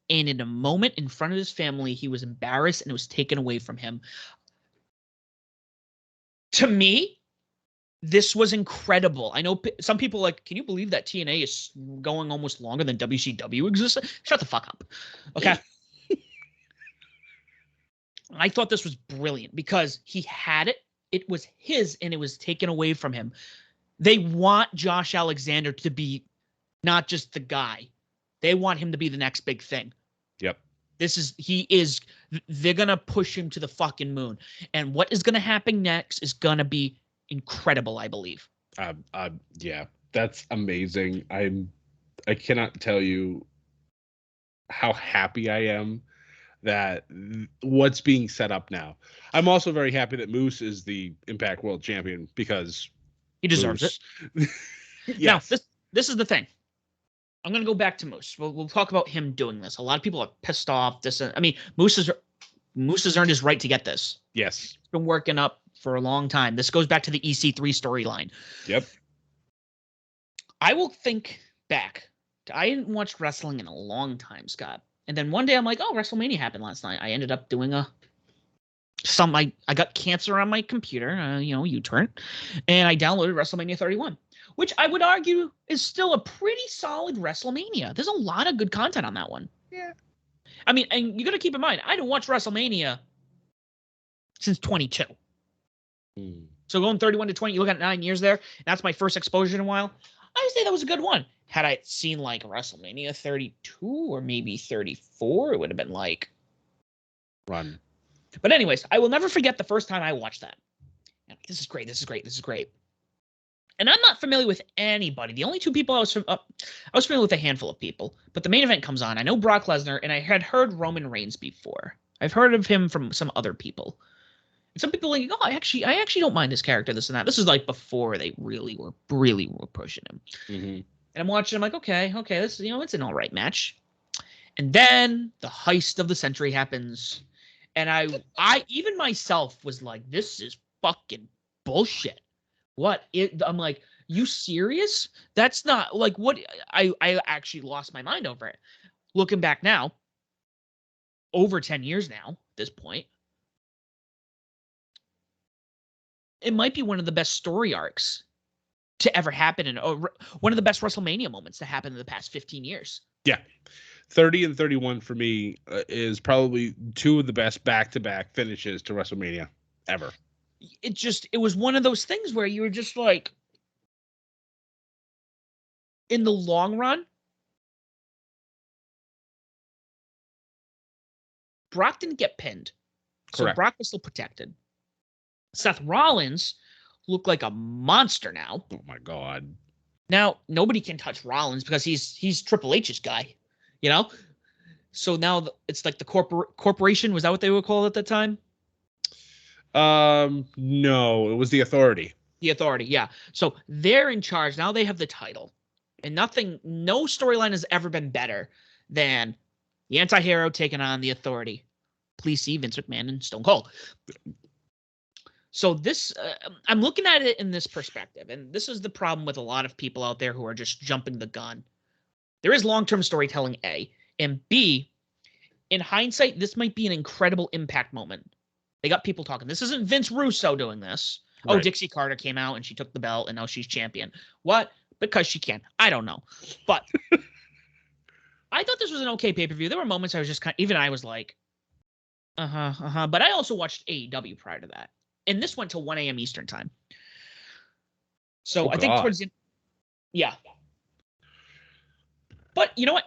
Speaker 1: And in a moment in front of his family, he was embarrassed and it was taken away from him. To me, this was incredible. I know some people are like, can you believe that TNA is going almost longer than WCW exists? Shut the fuck up. Okay. I thought this was brilliant because he had it. It was his and it was taken away from him. They want Josh Alexander to be not just the guy. They want him to be the next big thing.
Speaker 2: Yep.
Speaker 1: They're going to push him to the fucking moon. And what is going to happen next is going to be incredible, I believe.
Speaker 2: Yeah, that's amazing. I cannot tell you how happy I am that what's being set up now. I'm also very happy that Moose is the Impact World Champion because
Speaker 1: He deserves
Speaker 2: Moose.
Speaker 1: it.
Speaker 2: Yes.
Speaker 1: Now, this is the thing. I'm going to go back to Moose. We'll talk about him doing this. A lot of people are pissed off. I mean, Moose has earned his right to get this.
Speaker 2: Yes.
Speaker 1: He's been working up for a long time. This goes back to the EC3 storyline.
Speaker 2: Yep.
Speaker 1: I will think back. I hadn't watched wrestling in a long time, Scott. And then one day I'm like, oh, WrestleMania happened last night. I ended up doing I got cancer on my computer, U-turn, and I downloaded WrestleMania 31, which I would argue is still a pretty solid WrestleMania. There's a lot of good content on that one.
Speaker 2: Yeah.
Speaker 1: I mean, and you got to keep in mind, I didn't watch WrestleMania since 22. So going 31 to 20, you look at 9 years there. That's my first exposure in a while. I would say that was a good one. Had I seen like WrestleMania 32 or maybe 34, it would have been like
Speaker 2: run.
Speaker 1: But anyways, I will never forget the first time I watched that. This is great. This is great. This is great. And I'm not familiar with anybody. The only two people I was familiar with a handful of people. But the main event comes on. I know Brock Lesnar, and I had heard Roman Reigns before. I've heard of him from some other people. And some people are like, oh, I actually don't mind this character, this and that. This is like before they really were pushing him.
Speaker 2: Mm-hmm.
Speaker 1: And I'm watching. I'm like, okay, this it's an all right match. And then the heist of the century happens. And I even myself was like, this is fucking bullshit. I'm like, you serious? That's not like what I actually lost my mind over it. Looking back now, over 10 years now, at this point, it might be one of the best story arcs to ever happen one of the best WrestleMania moments to happen in the past 15 years.
Speaker 2: Yeah. 30 and 31 for me is probably two of the best back-to-back finishes to WrestleMania ever.
Speaker 1: It was one of those things where you were just like, in the long run, Brock didn't get pinned.
Speaker 2: Correct.
Speaker 1: So Brock was still protected. Seth Rollins looked like a monster now.
Speaker 2: Oh my God.
Speaker 1: Now, nobody can touch Rollins because he's Triple H's guy. So now it's like the corporation. Was that what they were called at that time?
Speaker 2: No, it was the Authority.
Speaker 1: The Authority, yeah. So they're in charge. Now they have the title. And no storyline has ever been better than the anti-hero taking on the Authority. Please see Vince McMahon and Stone Cold. So this, I'm looking at it in this perspective. And this is the problem with a lot of people out there who are just jumping the gun. There is long-term storytelling, A. And B, in hindsight, this might be an incredible impact moment. They got people talking. This isn't Vince Russo doing this. Right. Oh, Dixie Carter came out and she took the belt and now she's champion. What? Because she can. I don't know. But I thought this was an okay pay-per-view. There were moments I was just even I was like, But I also watched AEW prior to that. And this went till 1 a.m. Eastern time. So I think towards the end, yeah. But you know what?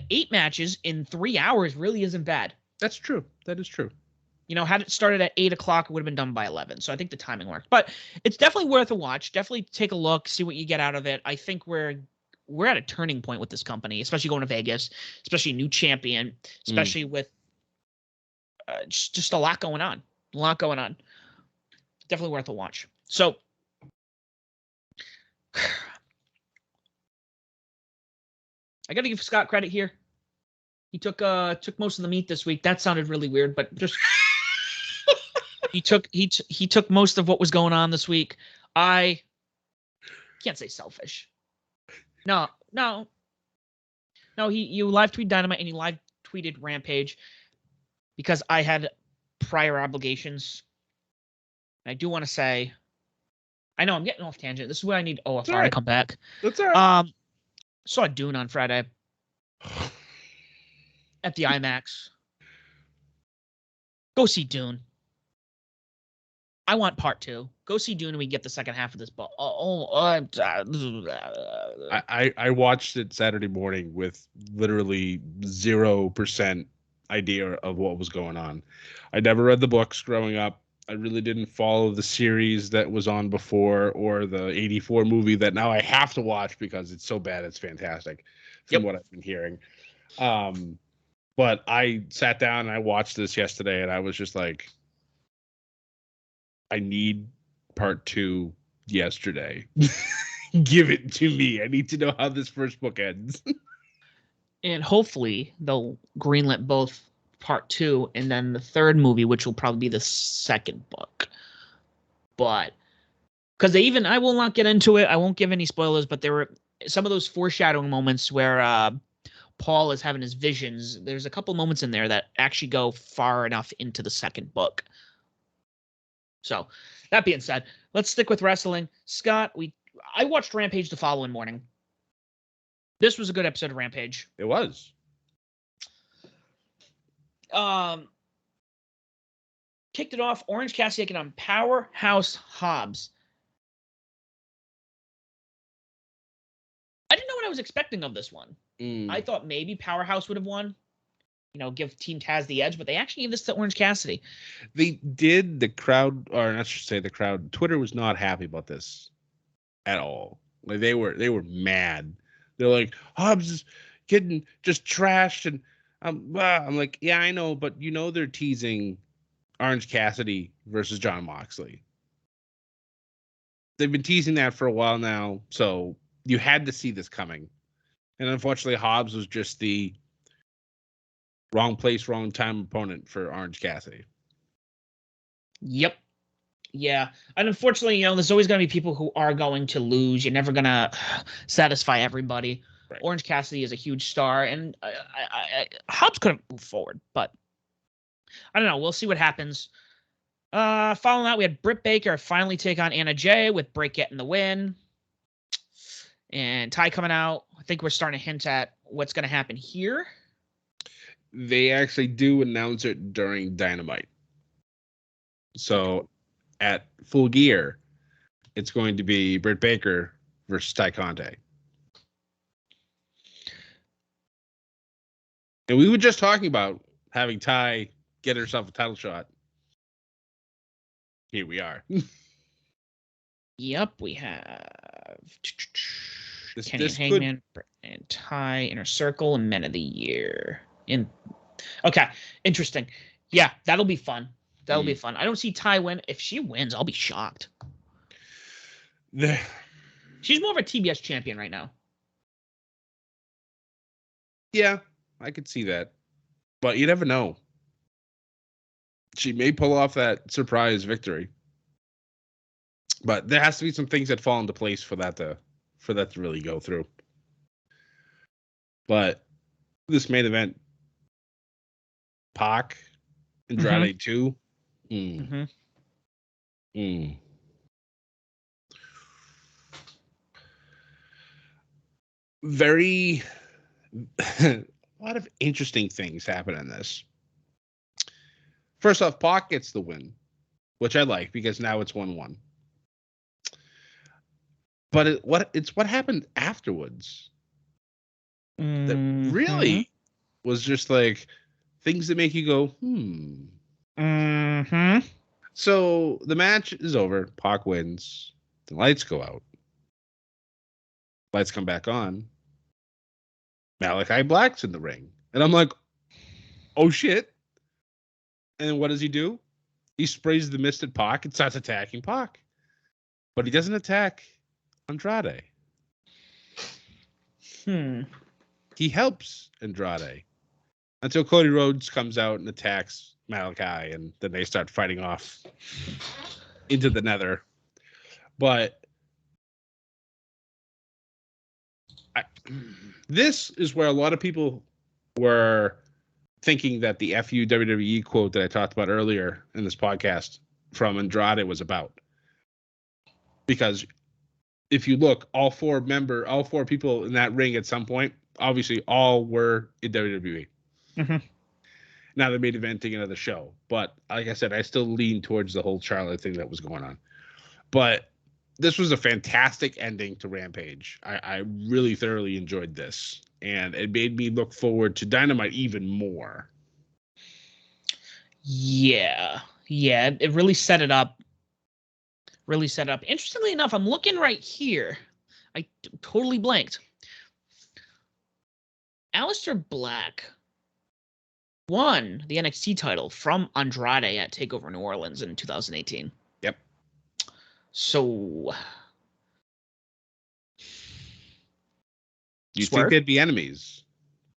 Speaker 1: 8 matches in 3 hours really isn't bad.
Speaker 2: That's true. That is true.
Speaker 1: Had it started at 8 o'clock, it would have been done by 11. So I think the timing worked. But it's definitely worth a watch. Definitely take a look, see what you get out of it. I think we're at a turning point with this company, especially going to Vegas, especially new champion, especially with just a lot going on. Definitely worth a watch. So I got to give Scott credit here. He took most of the meat this week. That sounded really weird, but just he took most of what was going on this week. I can't say selfish. No. You live tweet Dynamite and he live tweeted Rampage because I had prior obligations. And I do want to say, I know I'm getting off tangent. This is where I need OFR to come back.
Speaker 2: That's all right.
Speaker 1: Saw Dune on Friday at the IMAX. Go see Dune. I want part 2. Go see Dune and we get the second half of this.
Speaker 2: I watched it Saturday morning with literally 0% idea of what was going on. I never read the books growing up. I really didn't follow the series that was on before or the 84 movie that now I have to watch because it's so bad it's fantastic from what I've been hearing. But I sat down and I watched this yesterday and I was just like, I need part 2 yesterday. Give it to me. I need to know how this first book ends.
Speaker 1: And hopefully they'll greenlit both part 2 and then the third movie, which will probably be the second book. But because I will not get into it. I won't give any spoilers, but there were some of those foreshadowing moments where Paul is having his visions. There's a couple moments in there that actually go far enough into the second book. So that being said, let's stick with wrestling. Scott, I watched Rampage the following morning. This was a good episode of Rampage.
Speaker 2: It was.
Speaker 1: Kicked it off. Orange Cassidy taking on Powerhouse Hobbs. I didn't know what I was expecting of this one. I thought maybe Powerhouse would have won. Give Team Taz the edge, but they actually gave this to Orange Cassidy.
Speaker 2: They did. The crowd, or I should say the crowd, Twitter was not happy about this at all. Like they were mad. They're like, Hobbs is getting just trashed, and I'm like, yeah, I know, but they're teasing Orange Cassidy versus Jon Moxley. They've been teasing that for a while now, so you had to see this coming. And unfortunately, Hobbs was just the wrong place, wrong time opponent for Orange Cassidy.
Speaker 1: Yep. Yeah. And unfortunately, there's always going to be people who are going to lose. You're never going to satisfy everybody. Right. Orange Cassidy is a huge star, and Hobbs couldn't move forward, but I don't know. We'll see what happens. Following that, we had Britt Baker finally take on Anna Jay with Britt getting the win. And Ty coming out. I think we're starting to hint at what's going to happen here.
Speaker 2: They actually do announce it during Dynamite. So at Full Gear, it's going to be Britt Baker versus Ty Conte. And we were just talking about having Ty get herself a title shot. Here we are.
Speaker 1: Yep, we have Kenny and Hangman and Ty, Inner Circle, and Men of the Year. Okay, interesting. Yeah, that'll be fun. That'll be fun. I don't see Ty win. If she wins, I'll be shocked. She's more of a TBS champion right now.
Speaker 2: Yeah, I could see that. But you never know. She may pull off that surprise victory. But there has to be some things that fall into place for that to really go through. But this main event, Pac, Andrade 2. Very a lot of interesting things happen in this. First off, Pac gets the win, which I like because now it's 1-1. But what happened afterwards that really was just like things that make you go, So the match is over. Pac wins. The lights go out. Lights come back on. Malachi Black's in the ring. And I'm like, oh shit. And what does he do? He sprays the mist at Pac and starts attacking Pac. But he doesn't attack Andrade. He helps Andrade until Cody Rhodes comes out and attacks Malachi, and then they start fighting off into the nether. But this is where a lot of people were thinking that the FU WWE quote that I talked about earlier in this podcast from Andrade was about. Because if you look, all four people in that ring at some point, obviously all were in WWE. Now they're main eventing another show. But like I said, I still lean towards the whole Charlotte thing that was going on. But this was a fantastic ending to Rampage. I really thoroughly enjoyed this. And it made me look forward to Dynamite even more.
Speaker 1: Yeah. Yeah, it really set it up. Really set up. Interestingly enough, I'm looking right here. I totally blanked. Aleister Black won the NXT title from Andrade at TakeOver New Orleans in 2018.
Speaker 2: Yep.
Speaker 1: So
Speaker 2: You'd think they'd be enemies,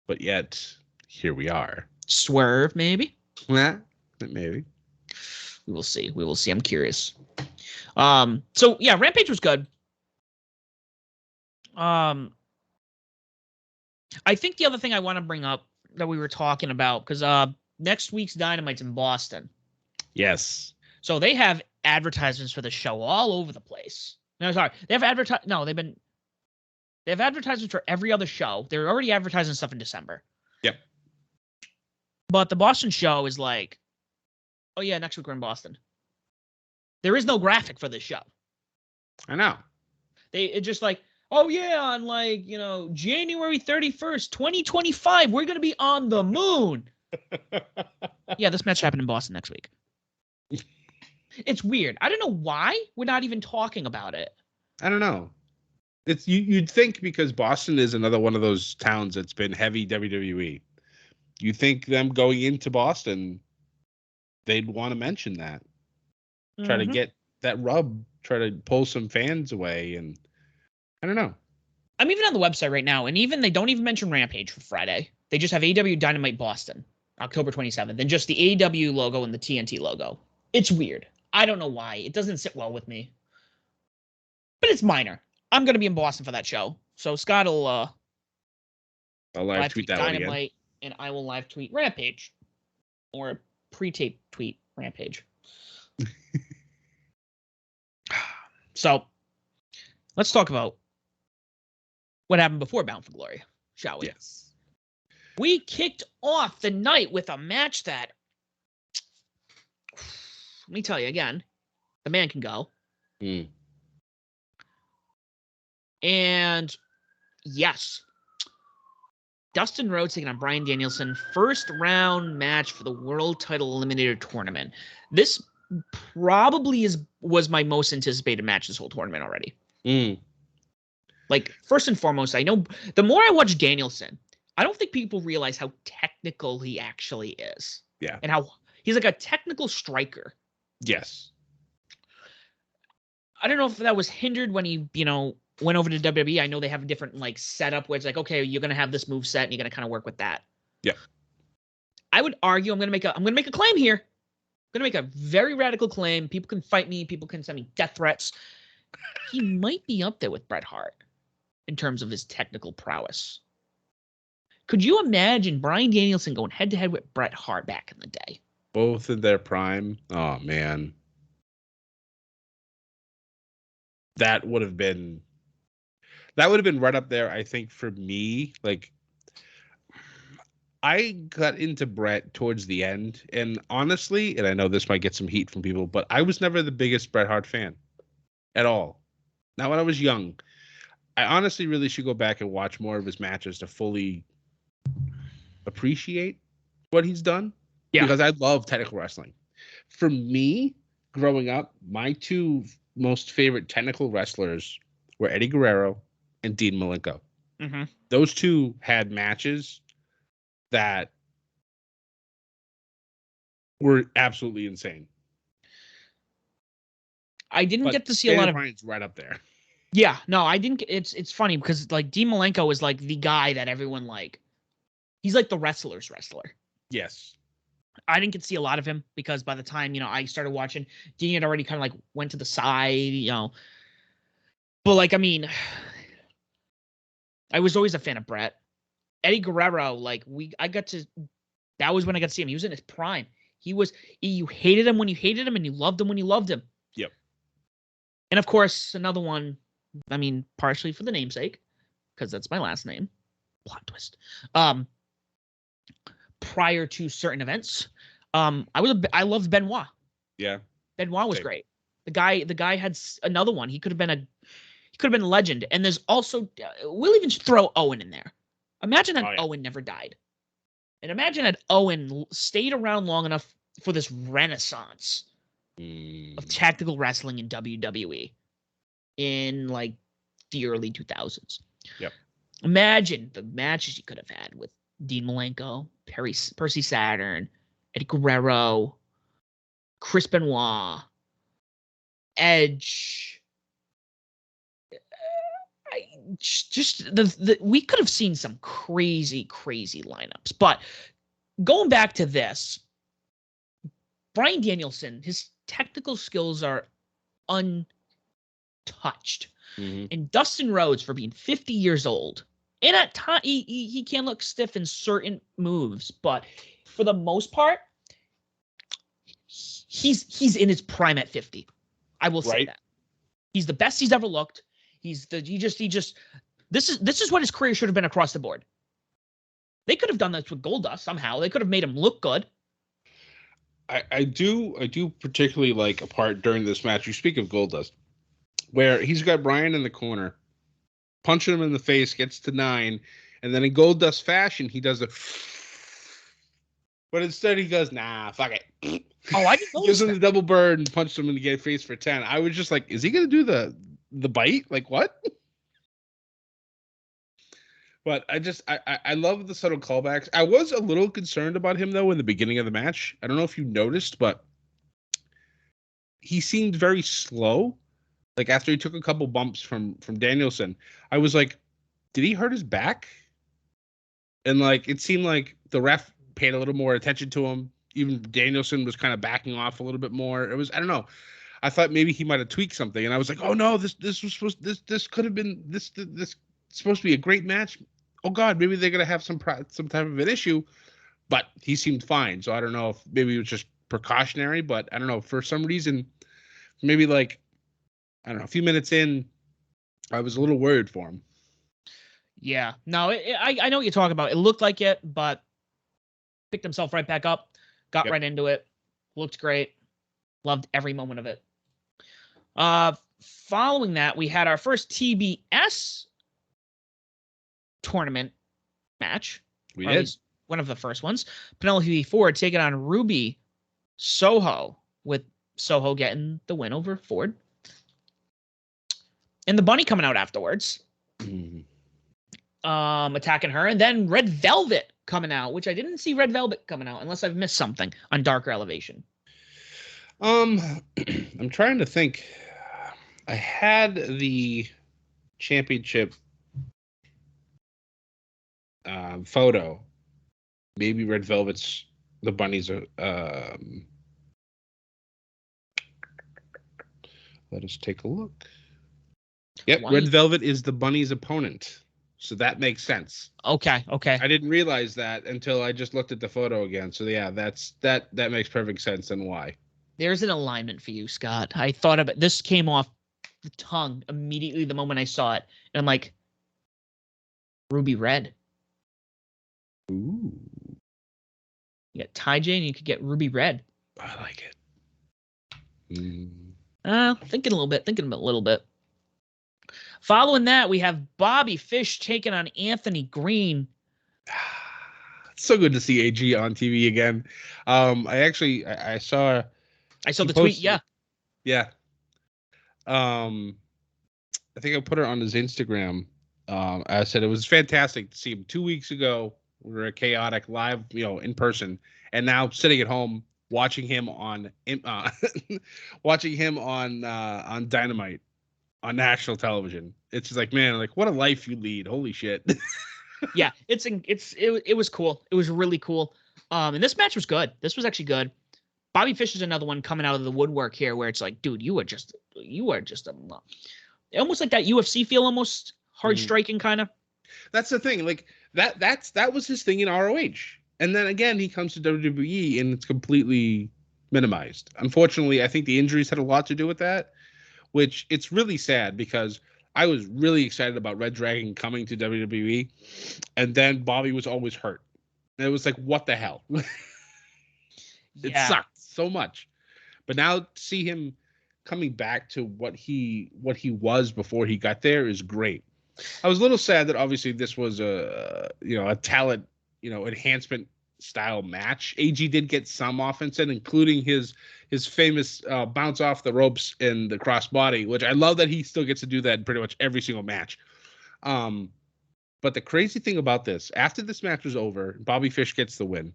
Speaker 2: but yet here we are.
Speaker 1: Swerve, maybe?
Speaker 2: Maybe.
Speaker 1: We will see. We will see. I'm curious. So yeah, Rampage was good. I think the other thing I want to bring up that we were talking about, because next week's Dynamite's in Boston.
Speaker 2: Yes.
Speaker 1: So they have advertisements for the show all over the place. No, sorry. They have advertisements for every other show. They're already advertising stuff in December.
Speaker 2: Yep.
Speaker 1: But the Boston show is like, oh yeah, next week we're in Boston. There is no graphic for this show.
Speaker 2: I know.
Speaker 1: It's just like, oh yeah, on like, January 31st, 2025, we're going to be on the moon. Yeah, this match happened in Boston next week. It's weird. I don't know why we're not even talking about it.
Speaker 2: I don't know. It's you'd think because Boston is another one of those towns that's been heavy WWE. You think them going into Boston, they'd want to mention that. Try to get that rub, try to pull some fans away, and I don't know.
Speaker 1: I'm even on the website right now, and even they don't even mention Rampage for Friday. They just have AEW Dynamite Boston, October 27th, and just the AEW logo and the TNT logo. It's weird. I don't know why. It doesn't sit well with me. But it's minor. I'm going to be in Boston for that show. So Scott will
Speaker 2: I'll live tweet that
Speaker 1: Dynamite,
Speaker 2: one again.
Speaker 1: and I will live tweet Rampage. Or pre-tape tweet Rampage. So, let's talk about what happened before Bound for Glory, shall we?
Speaker 2: Yes.
Speaker 1: We kicked off the night with a match that, let me tell you again, the man can go. And yes, Dustin Rhodes taking on Bryan Danielson, first round match for the World Title Eliminator Tournament. This probably was my most anticipated match this whole tournament already. Like, first and foremost, I know the more I watch Danielson, I don't think people realize how technical he actually is.
Speaker 2: Yeah.
Speaker 1: And how he's like a technical striker.
Speaker 2: Yes.
Speaker 1: I don't know if that was hindered when he, went over to WWE. I know they have a different like setup where it's like, okay, you're gonna have this move set and you're gonna kind of work with that.
Speaker 2: Yeah.
Speaker 1: I would argue I'm gonna make a claim here. I'm gonna make a very radical claim. People can fight me, people can send me death threats. He might be up there with Bret Hart in terms of his technical prowess. Could you imagine Bryan Danielson going head to head with Bret Hart back in the day?
Speaker 2: Both in their prime. Oh man. That would have been right up there, I think, for me. Like, I got into Bret towards the end, and honestly, and I know this might get some heat from people, but I was never the biggest Bret Hart fan at all. Not when I was young. I honestly really should go back and watch more of his matches to fully appreciate what he's done. Yeah. Because I love technical wrestling. For me, growing up, my two most favorite technical wrestlers were Eddie Guerrero and Dean Malenko. Those two had matches that were absolutely insane.
Speaker 1: I didn't get to see a lot of
Speaker 2: Bryan's right up there.
Speaker 1: Yeah, no, I didn't. It's funny because like Dean Malenko is like the guy that everyone like. He's like the wrestler's wrestler.
Speaker 2: Yes.
Speaker 1: I didn't get to see a lot of him because by the time, I started watching, Dean had already kind of like went to the side, But like, I mean, I was always a fan of Bret. Eddie Guerrero, like that was when I got to see him. He was in his prime. You hated him when you hated him and you loved him when you loved him.
Speaker 2: Yep.
Speaker 1: And of course, another one, I mean, partially for the namesake, because that's my last name. Plot twist. Prior to certain events, I loved Benoit.
Speaker 2: Yeah.
Speaker 1: Benoit was great. The guy had another one. He could have been a legend. And there's also we'll even throw Owen in there. Imagine that Owen never died. And imagine that Owen stayed around long enough for this renaissance of tactical wrestling in WWE in like the early 2000s.
Speaker 2: Yep.
Speaker 1: Imagine the matches you could have had with Dean Malenko, Percy Saturn, Eddie Guerrero, Chris Benoit, Edge. We could have seen some crazy lineups. But going back to this, Bryan Danielson, his technical skills are untouched.
Speaker 2: Mm-hmm.
Speaker 1: And Dustin Rhodes, for being 50 years old, and at time he can look stiff in certain moves, but for the most part, he's in his prime at 50. I will say that. He's the best he's ever looked. This is what his career should have been across the board. They could have done this with Goldust somehow. They could have made him look good.
Speaker 2: I do particularly like a part during this match. You speak of Goldust, where he's got Bryan in the corner, punching him in the face, gets to 9, and then in Goldust fashion, he does a. But instead, he goes, "Nah, fuck it."
Speaker 1: Oh, I didn't know.
Speaker 2: Gives him the double bird and punched him in the face for 10. I was just like, is he gonna do the bite? Like what? But I love the subtle callbacks. I was a little concerned about him though in the beginning of the match. I don't know if you noticed, but he seemed very slow. Like after he took a couple bumps from Danielson, I was like, did he hurt his back? And like it seemed like the ref paid a little more attention to him. Even Danielson was kind of backing off a little bit more. It was, I don't know. I thought maybe he might have tweaked something, and I was like, oh no, this could have been this supposed to be a great match. Oh God, maybe they're gonna have some type of an issue. But he seemed fine, so I don't know if maybe it was just precautionary. But I don't know, for some reason, maybe like I don't know, a few minutes in, I was a little worried for him.
Speaker 1: Yeah, no, I know what you're talking about. It looked like it, but picked himself right back up, got right into it, looked great, loved every moment of it. Following that, we had our first TBS tournament match.
Speaker 2: We did.
Speaker 1: One of the first ones. Penelope Ford taking on Ruby Soho, with Soho getting the win over Ford. And the Bunny coming out afterwards. Attacking her. And then Red Velvet coming out, which I didn't see Red Velvet coming out unless I've missed something on Darker Elevation.
Speaker 2: I'm trying to think. I had the championship photo. Maybe Red Velvet's the Bunnies are. Let us take a look. Yep, Red Velvet is the Bunnies' opponent, so that makes sense.
Speaker 1: Okay.
Speaker 2: I didn't realize that until I just looked at the photo again. So yeah, that makes perfect sense and why.
Speaker 1: There's an alignment for you, Scott. I thought about this, came off the tongue immediately the moment I saw it, and I'm like, Ruby Red.
Speaker 2: Ooh.
Speaker 1: You got Ty J and you could get Ruby Red.
Speaker 2: I like it.
Speaker 1: Thinking a little bit. Following that, we have Bobby Fish taking on Anthony Green.
Speaker 2: It's so good to see AG on TV again. I saw
Speaker 1: the tweet. Yeah.
Speaker 2: I think I put her on his Instagram. I said it was fantastic to see him 2 weeks ago. We were at Chaotic live, in person, and now sitting at home watching him on Dynamite on national television. It's just like, man, like what a life you lead. Holy shit.
Speaker 1: Yeah, it was cool. It was really cool. And this match was good. This was actually good. Bobby Fish is another one coming out of the woodwork here, where it's like, dude, you are just almost like that UFC feel, almost hard striking kind of.
Speaker 2: That's the thing. Like that was his thing in ROH. And then again, he comes to WWE and it's completely minimized. Unfortunately, I think the injuries had a lot to do with that, which it's really sad because I was really excited about Red Dragon coming to WWE, and then Bobby was always hurt. And it was like, what the hell? It sucked so much. But now to see him coming back to what he was before he got there is great. I was a little sad that obviously this was a talent enhancement style match. AG did get some offense in, including his famous bounce off the ropes in the crossbody, which I love that he still gets to do that in pretty much every single match. But the crazy thing about this, after this match was over, Bobby Fish gets the win.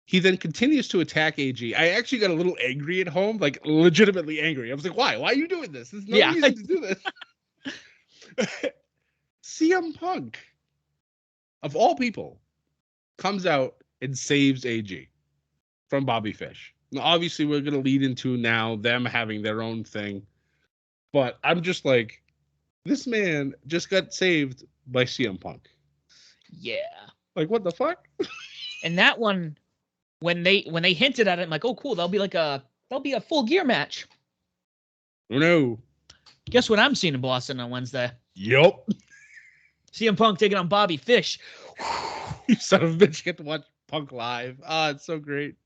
Speaker 2: He then continues to attack AG. I actually got a little angry at home, like legitimately angry. I was like, why? Why are you doing this? There's no reason to do this. CM Punk, of all people, comes out and saves AG from Bobby Fish. Now, obviously, we're going to lead into now them having their own thing. But I'm just like, this man just got saved by CM Punk.
Speaker 1: Yeah.
Speaker 2: Like, what the fuck?
Speaker 1: And that one, when they hinted at it, I'm like, oh, cool. That'll be a full gear match.
Speaker 2: Oh, no.
Speaker 1: Guess what I'm seeing in Boston on Wednesday?
Speaker 2: Yup.
Speaker 1: CM Punk taking on Bobby Fish.
Speaker 2: You son of a bitch, get to watch Punk live. Ah, it's so great.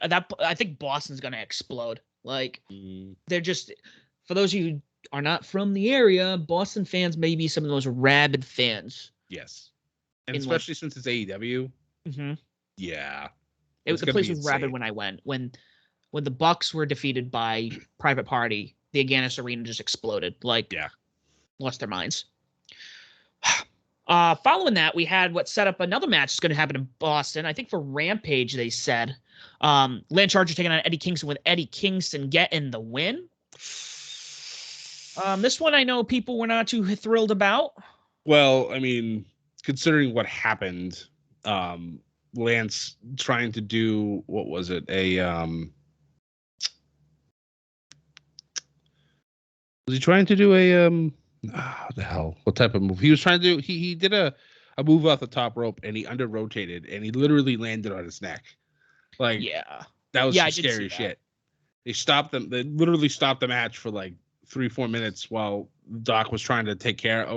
Speaker 1: I think Boston's gonna explode. Like they're just, for those of you who are not from the area, Boston fans may be some of the most rabid fans.
Speaker 2: Yes, and especially since it's AEW.
Speaker 1: Mm-hmm.
Speaker 2: Yeah,
Speaker 1: the place was rabid when I went. When the Bucks were defeated by Private Party, the Agganis Arena just exploded. Like, lost their minds. Following that, we had what set up another match that's going to happen in Boston. I think for Rampage, they said. Lance Archer taking on Eddie Kingston with Eddie Kingston getting the win. This one I know people were not too thrilled about.
Speaker 2: Well, I mean, considering what happened, Lance trying to do, what was it? Was he trying to do what the hell? What type of move? He was trying to do, he did a move off the top rope and he under rotated and he literally landed on his neck. Like, that was some scary shit. They stopped them. They literally stopped the match for like 3-4 minutes while Doc was trying to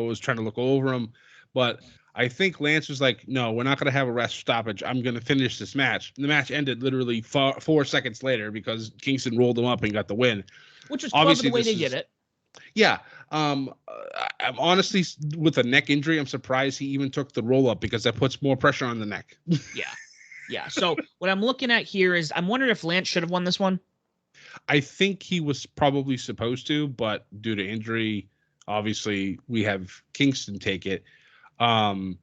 Speaker 2: was trying to look over him. But I think Lance was like, no, we're not going to have a rest stoppage. I'm going to finish this match. And the match ended literally 4 seconds later because Kingston rolled him up and got the win.
Speaker 1: Which was obviously the way they did it.
Speaker 2: Yeah. I'm honestly, with a neck injury, I'm surprised he even took the roll up because that puts more pressure on the neck.
Speaker 1: Yeah. So what I'm looking at here is I'm wondering if Lance should have won this one.
Speaker 2: I think he was probably supposed to, but due to injury, obviously we have Kingston take it. Lance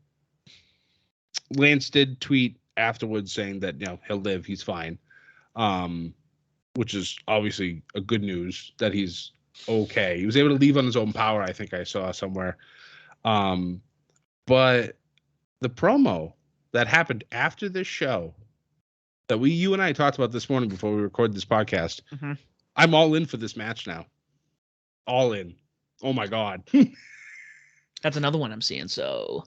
Speaker 2: did tweet afterwards saying that, he'll live, he's fine. Which is obviously a good news that he's okay. He was able to leave on his own power, I think I saw somewhere. But the promo that happened after this show that you and I talked about this morning before we recorded this podcast, I'm all in for this match now. All in. Oh my God.
Speaker 1: That's another one I'm seeing. So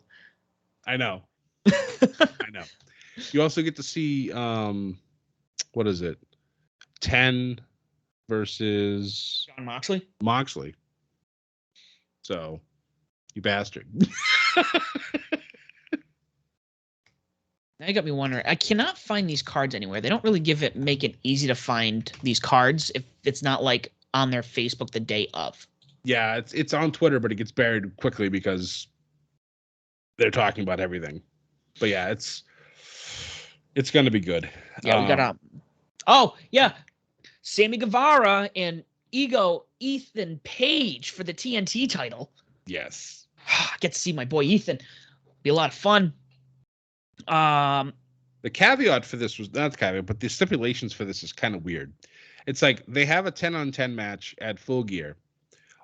Speaker 2: I know. I know. You also get to see, what is it? 10 versus
Speaker 1: John Moxley.
Speaker 2: So, you bastard.
Speaker 1: Now you got me wondering. I cannot find these cards anywhere. They don't really make it easy to find these cards if it's not like on their Facebook the day of.
Speaker 2: Yeah, it's on Twitter, but it gets buried quickly because they're talking about everything. But yeah, it's gonna be good.
Speaker 1: Yeah, we got Sammy Guevara and Ethan Page for the TNT title.
Speaker 2: Yes.
Speaker 1: I get to see my boy Ethan. Be a lot of fun.
Speaker 2: The caveat for this was not the caveat, but the stipulations for this is kind of weird. It's like they have a 10-on-10 match at Full Gear,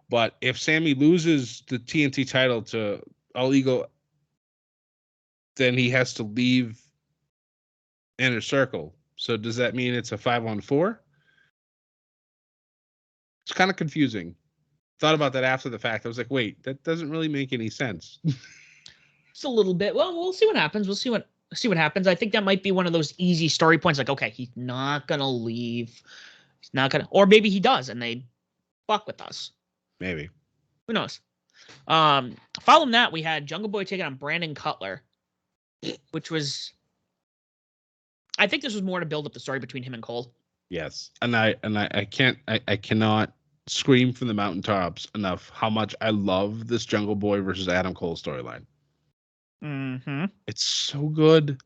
Speaker 2: but if Sammy loses the TNT title to All Ego, then he has to leave Inner Circle. So does that mean it's a 5-on-4? It's kind of confusing. Thought about that after the fact. I was like, wait, that doesn't really make any sense.
Speaker 1: It's a little bit. Well, we'll see what happens. We'll see what happens. I think that might be one of those easy story points. Like, okay, he's not gonna leave. He's not gonna, or maybe he does, and they fuck with us.
Speaker 2: Maybe.
Speaker 1: Who knows? Following that, we had Jungle Boy taking on Brandon Cutler, which was, I think this was more to build up the story between him and Cole.
Speaker 2: Yes, and I cannot scream from the mountaintops enough how much I love this Jungle Boy versus Adam Cole storyline.
Speaker 1: Mm-hmm.
Speaker 2: It's so good.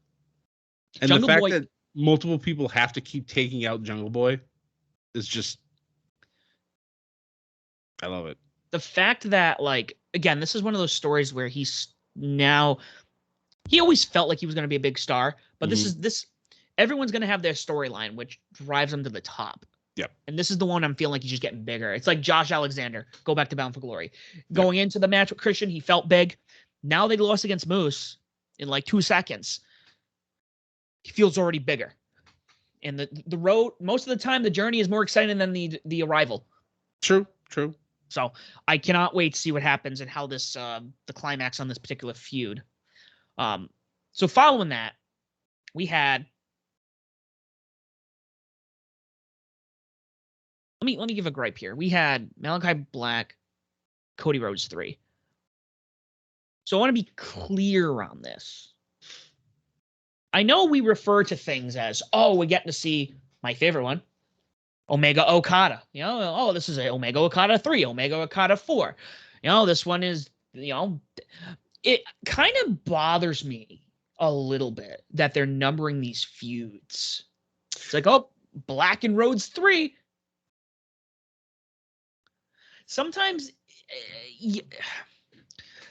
Speaker 2: And
Speaker 1: Jungle
Speaker 2: the fact
Speaker 1: Boy,
Speaker 2: that multiple people have to keep taking out Jungle Boy is just, I love it.
Speaker 1: the fact that, like, again, this is one of those stories where he's now, he always felt like he was going to be a big star, but everyone's going to have their storyline, which drives them to the top.
Speaker 2: Yep.
Speaker 1: And this is the one I'm feeling like he's just getting bigger. It's like Josh Alexander, go back to Bound for Glory. Going into the match with Christian, he felt big. Now they lost against Moose in like 2 seconds. He feels already bigger. And the road, most of the time, the journey is more exciting than the arrival.
Speaker 2: True.
Speaker 1: So I cannot wait to see what happens and how this the climax on this particular feud. So following that, we had. Let me give a gripe here. We had Malachi Black, Cody Rhodes 3. So I want to be clear on this. I know we refer to things as, oh, we're getting to see my favorite one, Omega Okada. You know, oh, this is a Omega Okada 3, Omega Okada 4. You know, this one is, you know, it kind of bothers me a little bit that they're numbering these feuds. It's like, oh, Black and Rhodes 3. Sometimes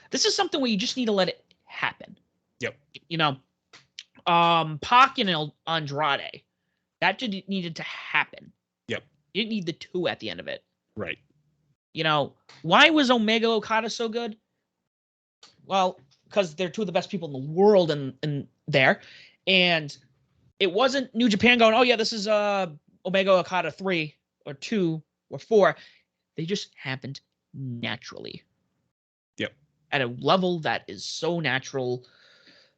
Speaker 1: this is something where you just need to let it happen.
Speaker 2: Yep.
Speaker 1: You know, Pac and Andrade, that needed to happen.
Speaker 2: Yep. You
Speaker 1: didn't need the 2 at the end of it.
Speaker 2: Right.
Speaker 1: You know, why was Omega Okada so good? Well, because they're 2 of the best people in the world in there. And it wasn't New Japan going, oh yeah, this is Omega Okada 3 or 2 or 4. They just happened naturally.
Speaker 2: Yep.
Speaker 1: At a level that is so natural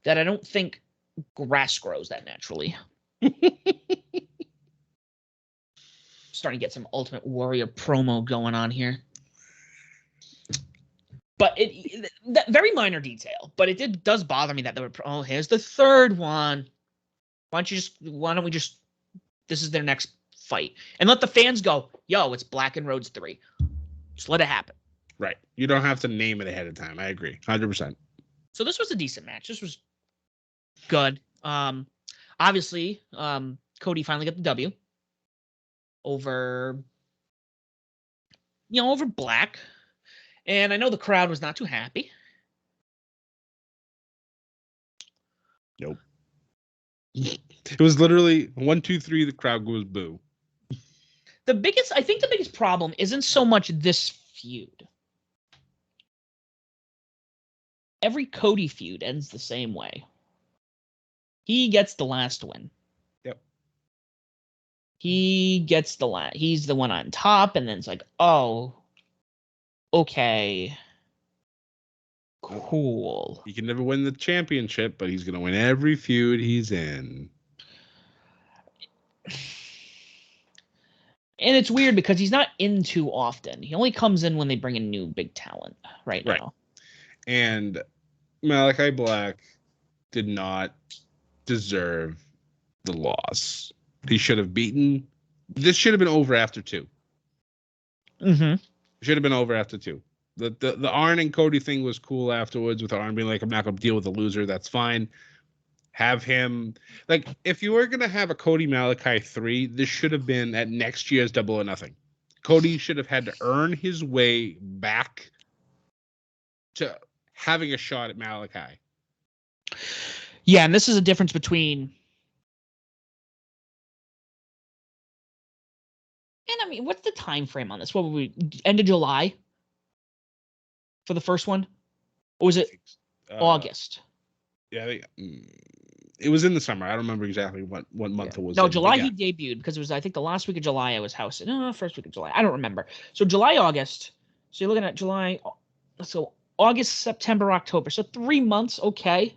Speaker 1: that I don't think grass grows that naturally. Starting to get some Ultimate Warrior promo going on here. But that very minor detail, but it does bother me that they were, oh, here's the 3rd one. Why don't we just, this is their next fight. And let the fans go, yo, it's Black and Rhodes 3. Just let it happen.
Speaker 2: Right. You don't have to name it ahead of time. I agree. 100%.
Speaker 1: So this was a decent match. This was good. Obviously, Cody finally got the W over Black. And I know the crowd was not too happy.
Speaker 2: Nope. It was literally 1, 2, 3, the crowd goes boo.
Speaker 1: I think the biggest problem isn't so much this feud. Every Cody feud ends the same way. He gets the last win.
Speaker 2: Yep.
Speaker 1: He gets he's the one on top, and then it's like, oh, okay, cool.
Speaker 2: He can never win the championship, but he's going to win every feud he's in.
Speaker 1: And it's weird because he's not in too often. He only comes in when they bring in new big talent right now.
Speaker 2: And Malachi Black did not deserve the loss. He should have beaten. This should have been over after 2.
Speaker 1: Mm-hmm.
Speaker 2: Should have been over after 2. The Arn and Cody thing was cool afterwards, with Arn being like, I'm not going to deal with the loser. That's fine. Have him, like, if you were going to have a Cody Malachi 3, this should have been at next year's Double or Nothing. Cody should have had to earn his way back to having a shot at Malachi.
Speaker 1: Yeah, and this is a difference between. And I mean, what's the time frame on this? What were we, end of July for the first one? Or was it August?
Speaker 2: Yeah, it was in the summer. I don't remember exactly what month it was.
Speaker 1: No, July he debuted, because it was, I think, the last week of July I was housing. No, first week of July. I don't remember. So July, August. So you're looking at July. So August, September, October. So 3 months. Okay.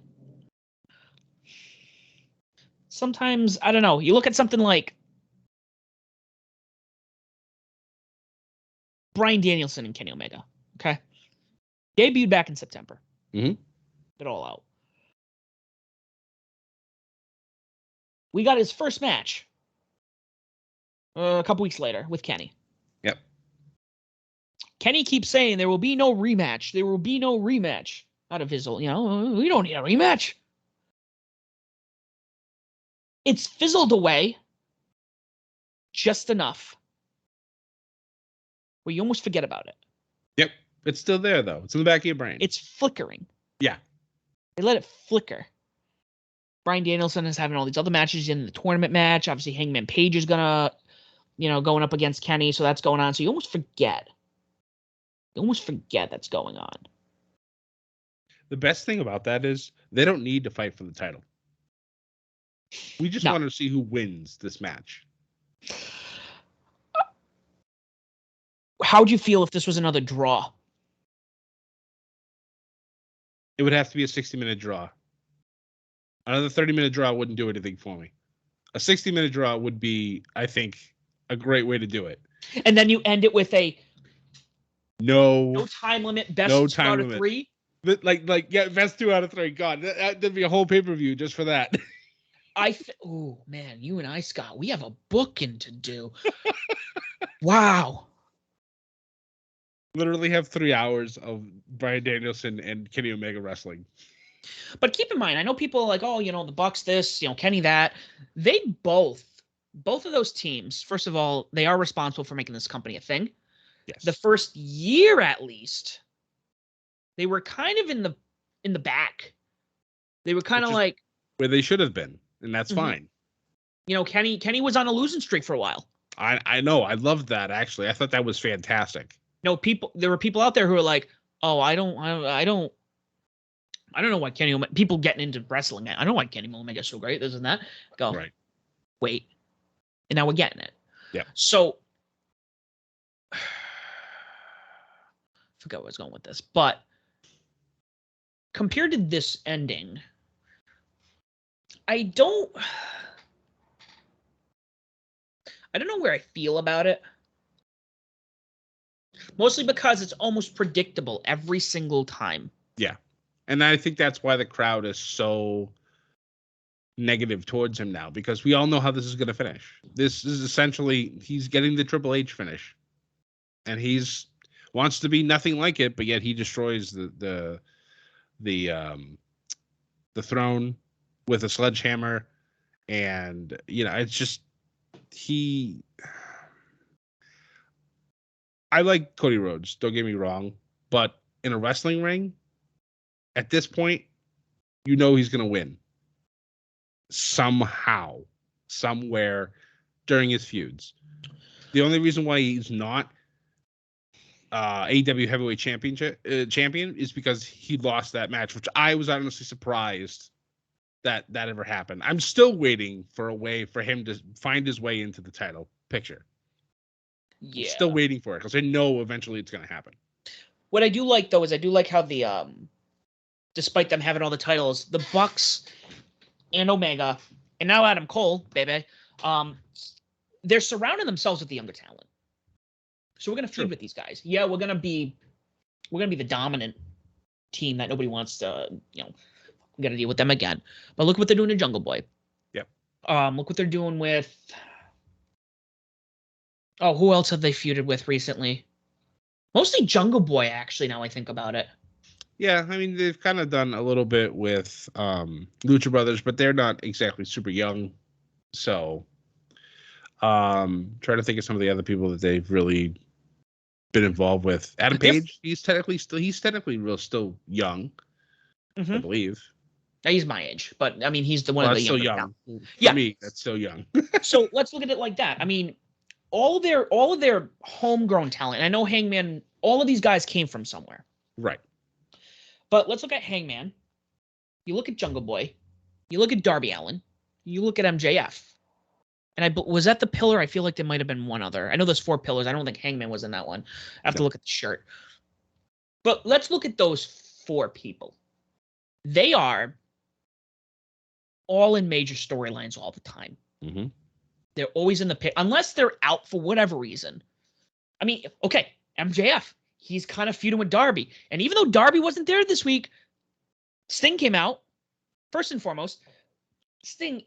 Speaker 1: Sometimes, I don't know. You look at something like Bryan Danielson and Kenny Omega. Okay. Debuted back in September.
Speaker 2: Mm-hmm.
Speaker 1: It all out. We got his first match a couple weeks later with Kenny.
Speaker 2: Yep.
Speaker 1: Kenny keeps saying there will be no rematch. There will be no rematch out of his, we don't need a rematch. It's fizzled away just enough where you almost forget about it.
Speaker 2: Yep. It's still there, though. It's in the back of your brain.
Speaker 1: It's flickering.
Speaker 2: Yeah.
Speaker 1: They let it flicker. Bryan Danielson is having all these other matches in the tournament match. Obviously, Hangman Page is going up against Kenny, so that's going on. So you almost forget. That's going on.
Speaker 2: The best thing about that is they don't need to fight for the title. We just want to see who wins this match.
Speaker 1: How would you feel if this was another draw?
Speaker 2: It would have to be a 60-minute draw. Another 30-minute draw wouldn't do anything for me. A 60-minute draw would be, I think, a great way to do it.
Speaker 1: And then you end it with a
Speaker 2: no
Speaker 1: time limit, best 2 out of 3.
Speaker 2: But best 2 out of 3. God, that'd be a whole pay-per-view just for that.
Speaker 1: Oh man, you and I, Scott, we have a booking to do. Wow.
Speaker 2: Literally have 3 hours of Bryan Danielson and Kenny Omega wrestling.
Speaker 1: But keep in mind, I know people are like, oh, the Bucks this, Kenny that. They both of those teams, first of all, they are responsible for making this company a thing.
Speaker 2: Yes.
Speaker 1: The first year, at least, they were kind of in the back. They were kind of like
Speaker 2: where they should have been, and that's fine.
Speaker 1: Kenny was on a losing streak for a while.
Speaker 2: I know. I loved that, actually. I thought that was fantastic.
Speaker 1: There were people out there who were like, oh, I don't know why Kenny Omega, people getting into wrestling. I don't know why Kenny Omega is so great. This and that. Go,
Speaker 2: right.
Speaker 1: Wait. And now we're getting it.
Speaker 2: Yeah.
Speaker 1: So, I forgot where I was going with this, but compared to this ending, I don't know where I feel about it. Mostly because it's almost predictable every single time.
Speaker 2: Yeah. And I think that's why the crowd is so negative towards him now, because we all know how this is going to finish. This is essentially, he's getting the Triple H finish. And he's wants to be nothing like it, but yet he destroys the throne with a sledgehammer. And, it's just, I like Cody Rhodes, don't get me wrong, but in a wrestling ring, at this point, he's going to win. Somehow, somewhere during his feuds. The only reason why he's not AEW Heavyweight champion is because he lost that match, which I was honestly surprised that ever happened. I'm still waiting for a way for him to find his way into the title picture.
Speaker 1: Yeah.
Speaker 2: I'm still waiting for it because I know eventually it's going to happen.
Speaker 1: What I do like, though, is I do like how the despite them having all the titles, the Bucks and Omega, and now Adam Cole, baby, they're surrounding themselves with the younger talent. So we're gonna feud with these guys. Yeah, we're gonna be the dominant team that nobody wants to, we gotta deal with them again. But look what they're doing to Jungle Boy.
Speaker 2: Yep.
Speaker 1: Look what they're doing with. Oh, who else have they feuded with recently? Mostly Jungle Boy, actually. Now I think about it.
Speaker 2: Yeah, I mean, they've kind of done a little bit with Lucha Brothers, but they're not exactly super young. So, trying to think of some of the other people that they've really been involved with. Adam Page, he's technically still young, I believe.
Speaker 1: He's my age, but I mean, he's the one of the
Speaker 2: still
Speaker 1: young.
Speaker 2: For me, that's still young.
Speaker 1: So let's look at it like that. I mean, all of their homegrown talent. I know Hangman. All of these guys came from somewhere.
Speaker 2: Right.
Speaker 1: But let's look at Hangman. You look at Jungle Boy. You look at Darby Allin. You look at MJF. And was that the pillar? I feel like there might have been one other. I know there's 4 pillars. I don't think Hangman was in that one. I have to look at the shirt. But let's look at those 4 people. They are all in major storylines all the time.
Speaker 2: Mm-hmm.
Speaker 1: They're always in the pit, unless they're out for whatever reason. I mean, okay, MJF. He's kind of feuding with Darby. And even though Darby wasn't there this week, Sting came out. First and foremost, Sting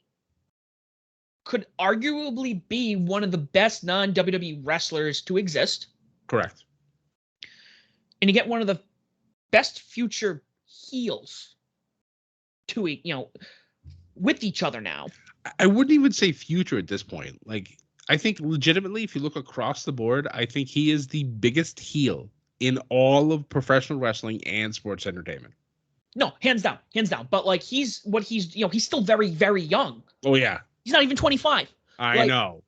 Speaker 1: could arguably be one of the best non-WWE wrestlers to exist.
Speaker 2: Correct.
Speaker 1: And you get one of the best future heels to, with each other now.
Speaker 2: I wouldn't even say future at this point. Like, I think legitimately, if you look across the board, I think he is the biggest heel in all of professional wrestling and sports entertainment.
Speaker 1: No, hands down. But like he's still very, very young.
Speaker 2: Oh yeah,
Speaker 1: he's not even 25.
Speaker 2: I know.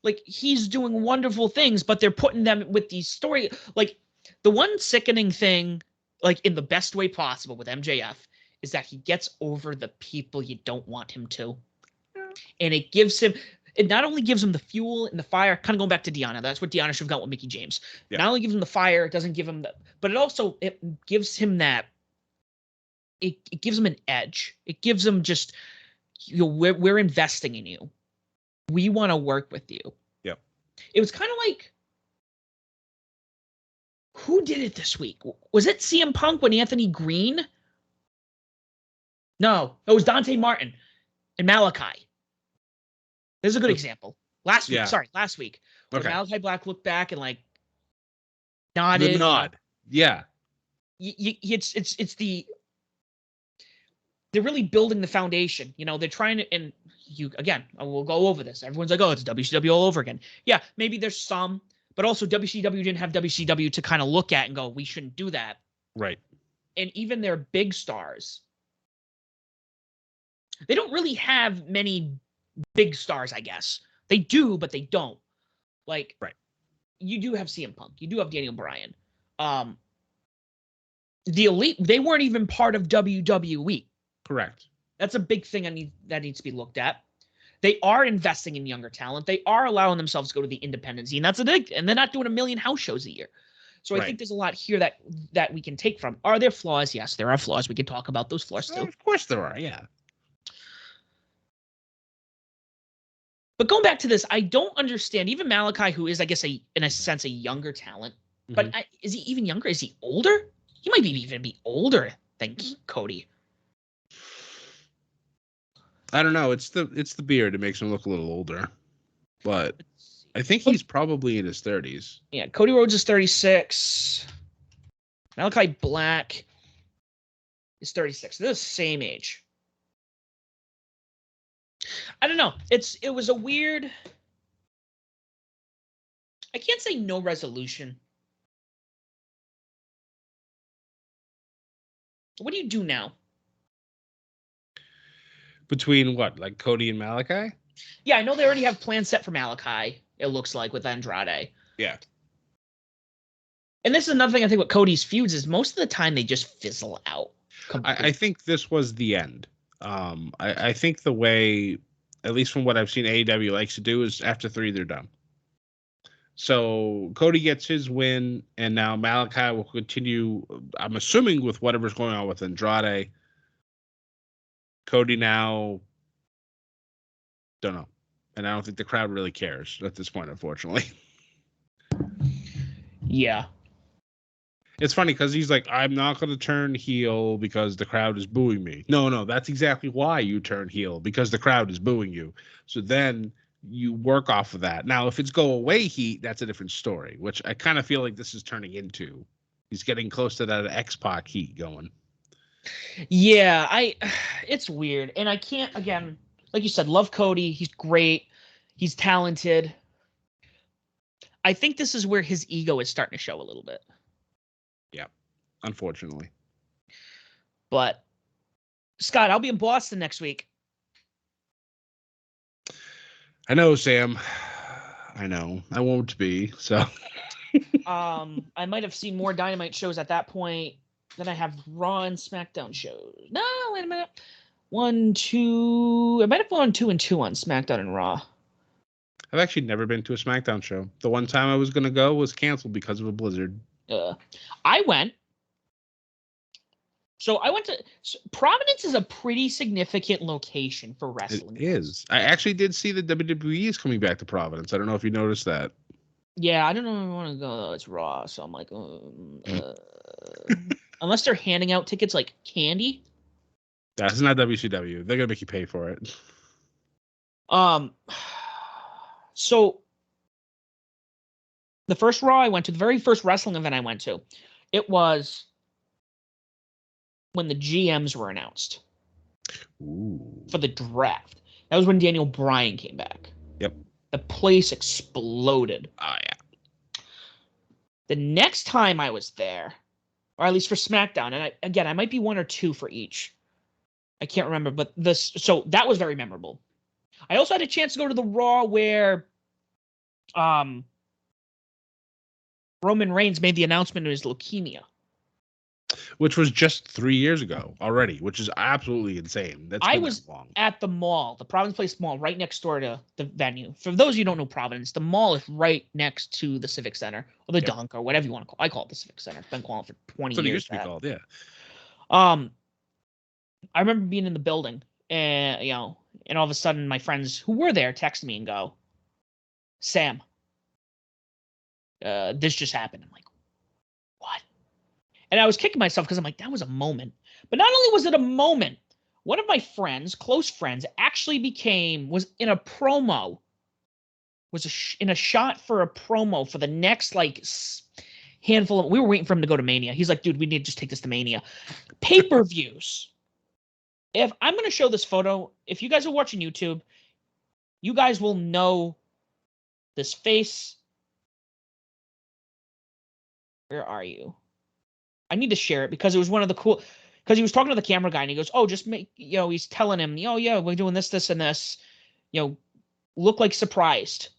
Speaker 1: Like he's doing wonderful things, but they're putting them with these story. Like the one sickening thing, like in the best way possible with MJF, is that he gets over the people you don't want him to, and it gives him. It not only gives him the fuel and the fire, kind of going back to Deanna. That's what Deanna should have got with Mickey James. Yeah. Not only gives him the fire, it doesn't give him the, but it gives him that. It gives him an edge. It gives him just, we're investing in you. We want to work with you.
Speaker 2: Yep.
Speaker 1: It was kind of like, who did it this week? Was it CM Punk when Anthony Green? No, it was Dante Martin and Malachi. There's a good example. Last week. Okay. Malachi Black looked back and like nodded.
Speaker 2: The nod. Yeah.
Speaker 1: It's they're really building the foundation. They're trying to, and you, again, we'll go over this. Everyone's like, oh, it's WCW all over again. Yeah, maybe there's some, but also WCW didn't have WCW to kind of look at and go, we shouldn't do that.
Speaker 2: Right.
Speaker 1: And even their big stars, they don't really have many big stars, I guess. They do, but they don't. Like,
Speaker 2: right.
Speaker 1: You do have CM Punk. You do have Daniel Bryan. The Elite, they weren't even part of WWE.
Speaker 2: Correct.
Speaker 1: That's a big thing that needs to be looked at. They are investing in younger talent. They are allowing themselves to go to the independent scene. That's and they're not doing 1 million house shows a year. So I think there's a lot here that we can take from. Are there flaws? Yes, there are flaws. We can talk about those flaws too.
Speaker 2: Of course there are, yeah.
Speaker 1: But going back to this, I don't understand. Even Malachi, who is, I guess, in a sense, a younger talent. Mm-hmm. But is he even younger? Is he older? He might even be older than Cody.
Speaker 2: I don't know. It's the beard. It makes him look a little older. But I think he's probably in his 30s.
Speaker 1: Yeah, Cody Rhodes is 36. Malachi Black is 36. They're the same age. I don't know. It was a weird. I can't say no resolution. What do you do now?
Speaker 2: Between what, like Cody and Malachi?
Speaker 1: Yeah, I know they already have plans set for Malachi, it looks like, with Andrade.
Speaker 2: Yeah.
Speaker 1: And this is another thing I think with Cody's feuds is most of the time they just fizzle out.
Speaker 2: I think this was the end. I think the way, at least from what I've seen AEW likes to do, is after 3, they're done. So Cody gets his win, and now Malachi will continue, I'm assuming, with whatever's going on with Andrade. Cody now, don't know. And I don't think the crowd really cares at this point, unfortunately.
Speaker 1: Yeah.
Speaker 2: It's funny because he's like, I'm not going to turn heel because the crowd is booing me. No, that's exactly why you turn heel, because the crowd is booing you. So then you work off of that. Now, if it's go away heat, that's a different story, which I kind of feel like this is turning into. He's getting close to that X-Pac heat going.
Speaker 1: Yeah, it's weird. And I can't, again, like you said, love Cody. He's great. He's talented. I think this is where his ego is starting to show a little bit.
Speaker 2: Yeah, unfortunately.
Speaker 1: But, Scott, I'll be in Boston next week.
Speaker 2: I know, Sam. I know. I won't be, so.
Speaker 1: I might have seen more Dynamite shows at that point. Then I have Raw and SmackDown shows. No, wait a minute. 1, 2. I might have gone 2 and 2 on SmackDown and Raw.
Speaker 2: I've actually never been to a SmackDown show. The one time I was going to go was canceled because of a blizzard.
Speaker 1: I went. So I went to Providence is a pretty significant location for wrestling.
Speaker 2: It is. I actually did see the WWE is coming back to Providence. I don't know if you noticed that.
Speaker 1: Yeah, I don't know if I want to go. It's Raw, so I'm like, unless they're handing out tickets like candy.
Speaker 2: That's not WCW. They're gonna make you pay for it.
Speaker 1: So the first Raw I went to, the very first wrestling event I went to, it was when the GMs were announced.
Speaker 2: Ooh.
Speaker 1: for the draft. That was when Daniel Bryan came back.
Speaker 2: Yep.
Speaker 1: The place exploded.
Speaker 2: Oh, yeah.
Speaker 1: The next time I was there, or at least for SmackDown, and I might be 1 or 2 for each. I can't remember, but so that was very memorable. I also had a chance to go to the Raw where Roman Reigns made the announcement of his leukemia.
Speaker 2: Which was just 3 years ago already, which is absolutely insane.
Speaker 1: I was at the mall, the Providence Place Mall, right next door to the venue. For those of you who don't know Providence, the mall is right next to the Civic Center, or the Dunk, or whatever you want to call it. I call it the Civic Center. It's been calling it for 20 years.
Speaker 2: It used to be called, yeah.
Speaker 1: I remember being in the building, and and all of a sudden my friends who were there text me and go, "Sam, this just happened." I'm like, "What?" And I was kicking myself because I'm like, that was a moment. But not only was it a moment, one of my friends, close friends, actually was in a promo, in a shot for a promo for the next handful of. We were waiting for him to go to Mania. He's like, "Dude, we need to just take this to Mania." Pay-per-views. If I'm going to show this photo, if you guys are watching YouTube, you guys will know this face. Where are you? I need to share it because it was one of the cool, because he was talking to the camera guy and he goes, "Oh, just make, he's telling him, "Oh yeah, we're doing this, this, and this, look like surprised."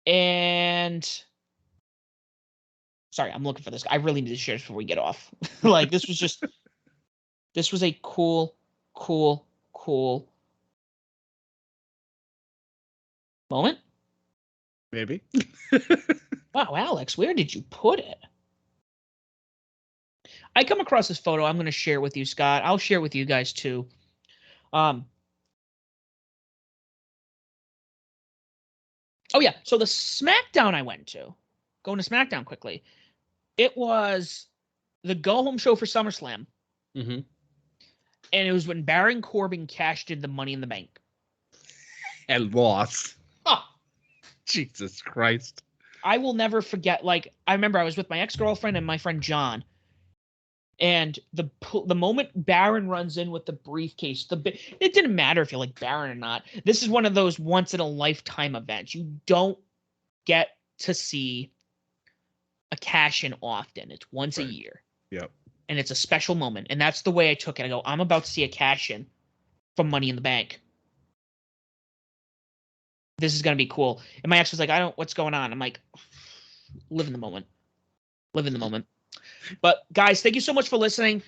Speaker 1: And sorry, I'm looking for this. I really need to share this before we get off. This was a cool moment.
Speaker 2: Maybe.
Speaker 1: Wow, Alex, where did you put it? I come across this photo. I'm going to share with you, Scott. I'll share with you guys too. Oh yeah. So the SmackDown I went to, going to SmackDown quickly, it was the go-home show for SummerSlam.
Speaker 2: Mm-hmm.
Speaker 1: And it was when Baron Corbin cashed in the Money in the Bank.
Speaker 2: And lost.
Speaker 1: Oh,
Speaker 2: Jesus Christ.
Speaker 1: I will never forget. I remember I was with my ex-girlfriend and my friend John. And the moment Baron runs in with the briefcase, it didn't matter if you like Baron or not. This is one of those once-in-a-lifetime events. You don't get to see a cash-in often. It's once a year.
Speaker 2: Yep.
Speaker 1: And it's a special moment. And that's the way I took it. I go, I'm about to see a cash-in from Money in the Bank. This is going to be cool. And my ex was like, what's going on? I'm like, live in the moment. Live in the moment. But guys, thank you so much for listening.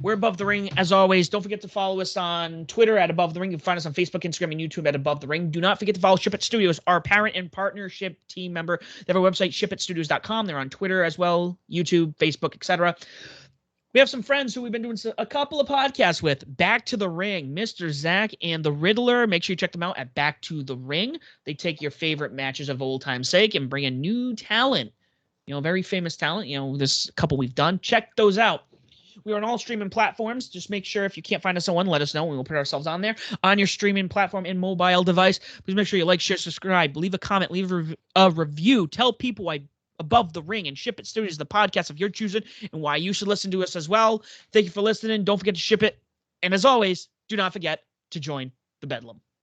Speaker 1: We're Above the Ring, as always. Don't forget to follow us on Twitter at Above the Ring. You can find us on Facebook, Instagram, and YouTube at Above the Ring. Do not forget to follow Ship It Studios, our parent and partnership team member. They have a website, shipitstudios.com. They're on Twitter as well, YouTube, Facebook, etc. We have some friends who we've been doing a couple of podcasts with. Back to the Ring, Mr. Zach and the Riddler. Make sure you check them out at Back to the Ring. They take your favorite matches of old time's sake and bring in new talent. Very famous talent. This couple we've done. Check those out. We are on all streaming platforms. Just make sure if you can't find us on one, let us know. We will put ourselves on there on your streaming platform and mobile device. Please make sure you like, share, subscribe, leave a comment, leave a review. Tell people why Above the Ring and Ship It Studios, the podcast of your choosing, and why you should listen to us as well. Thank you for listening. Don't forget to ship it. And as always, do not forget to join the Bedlam.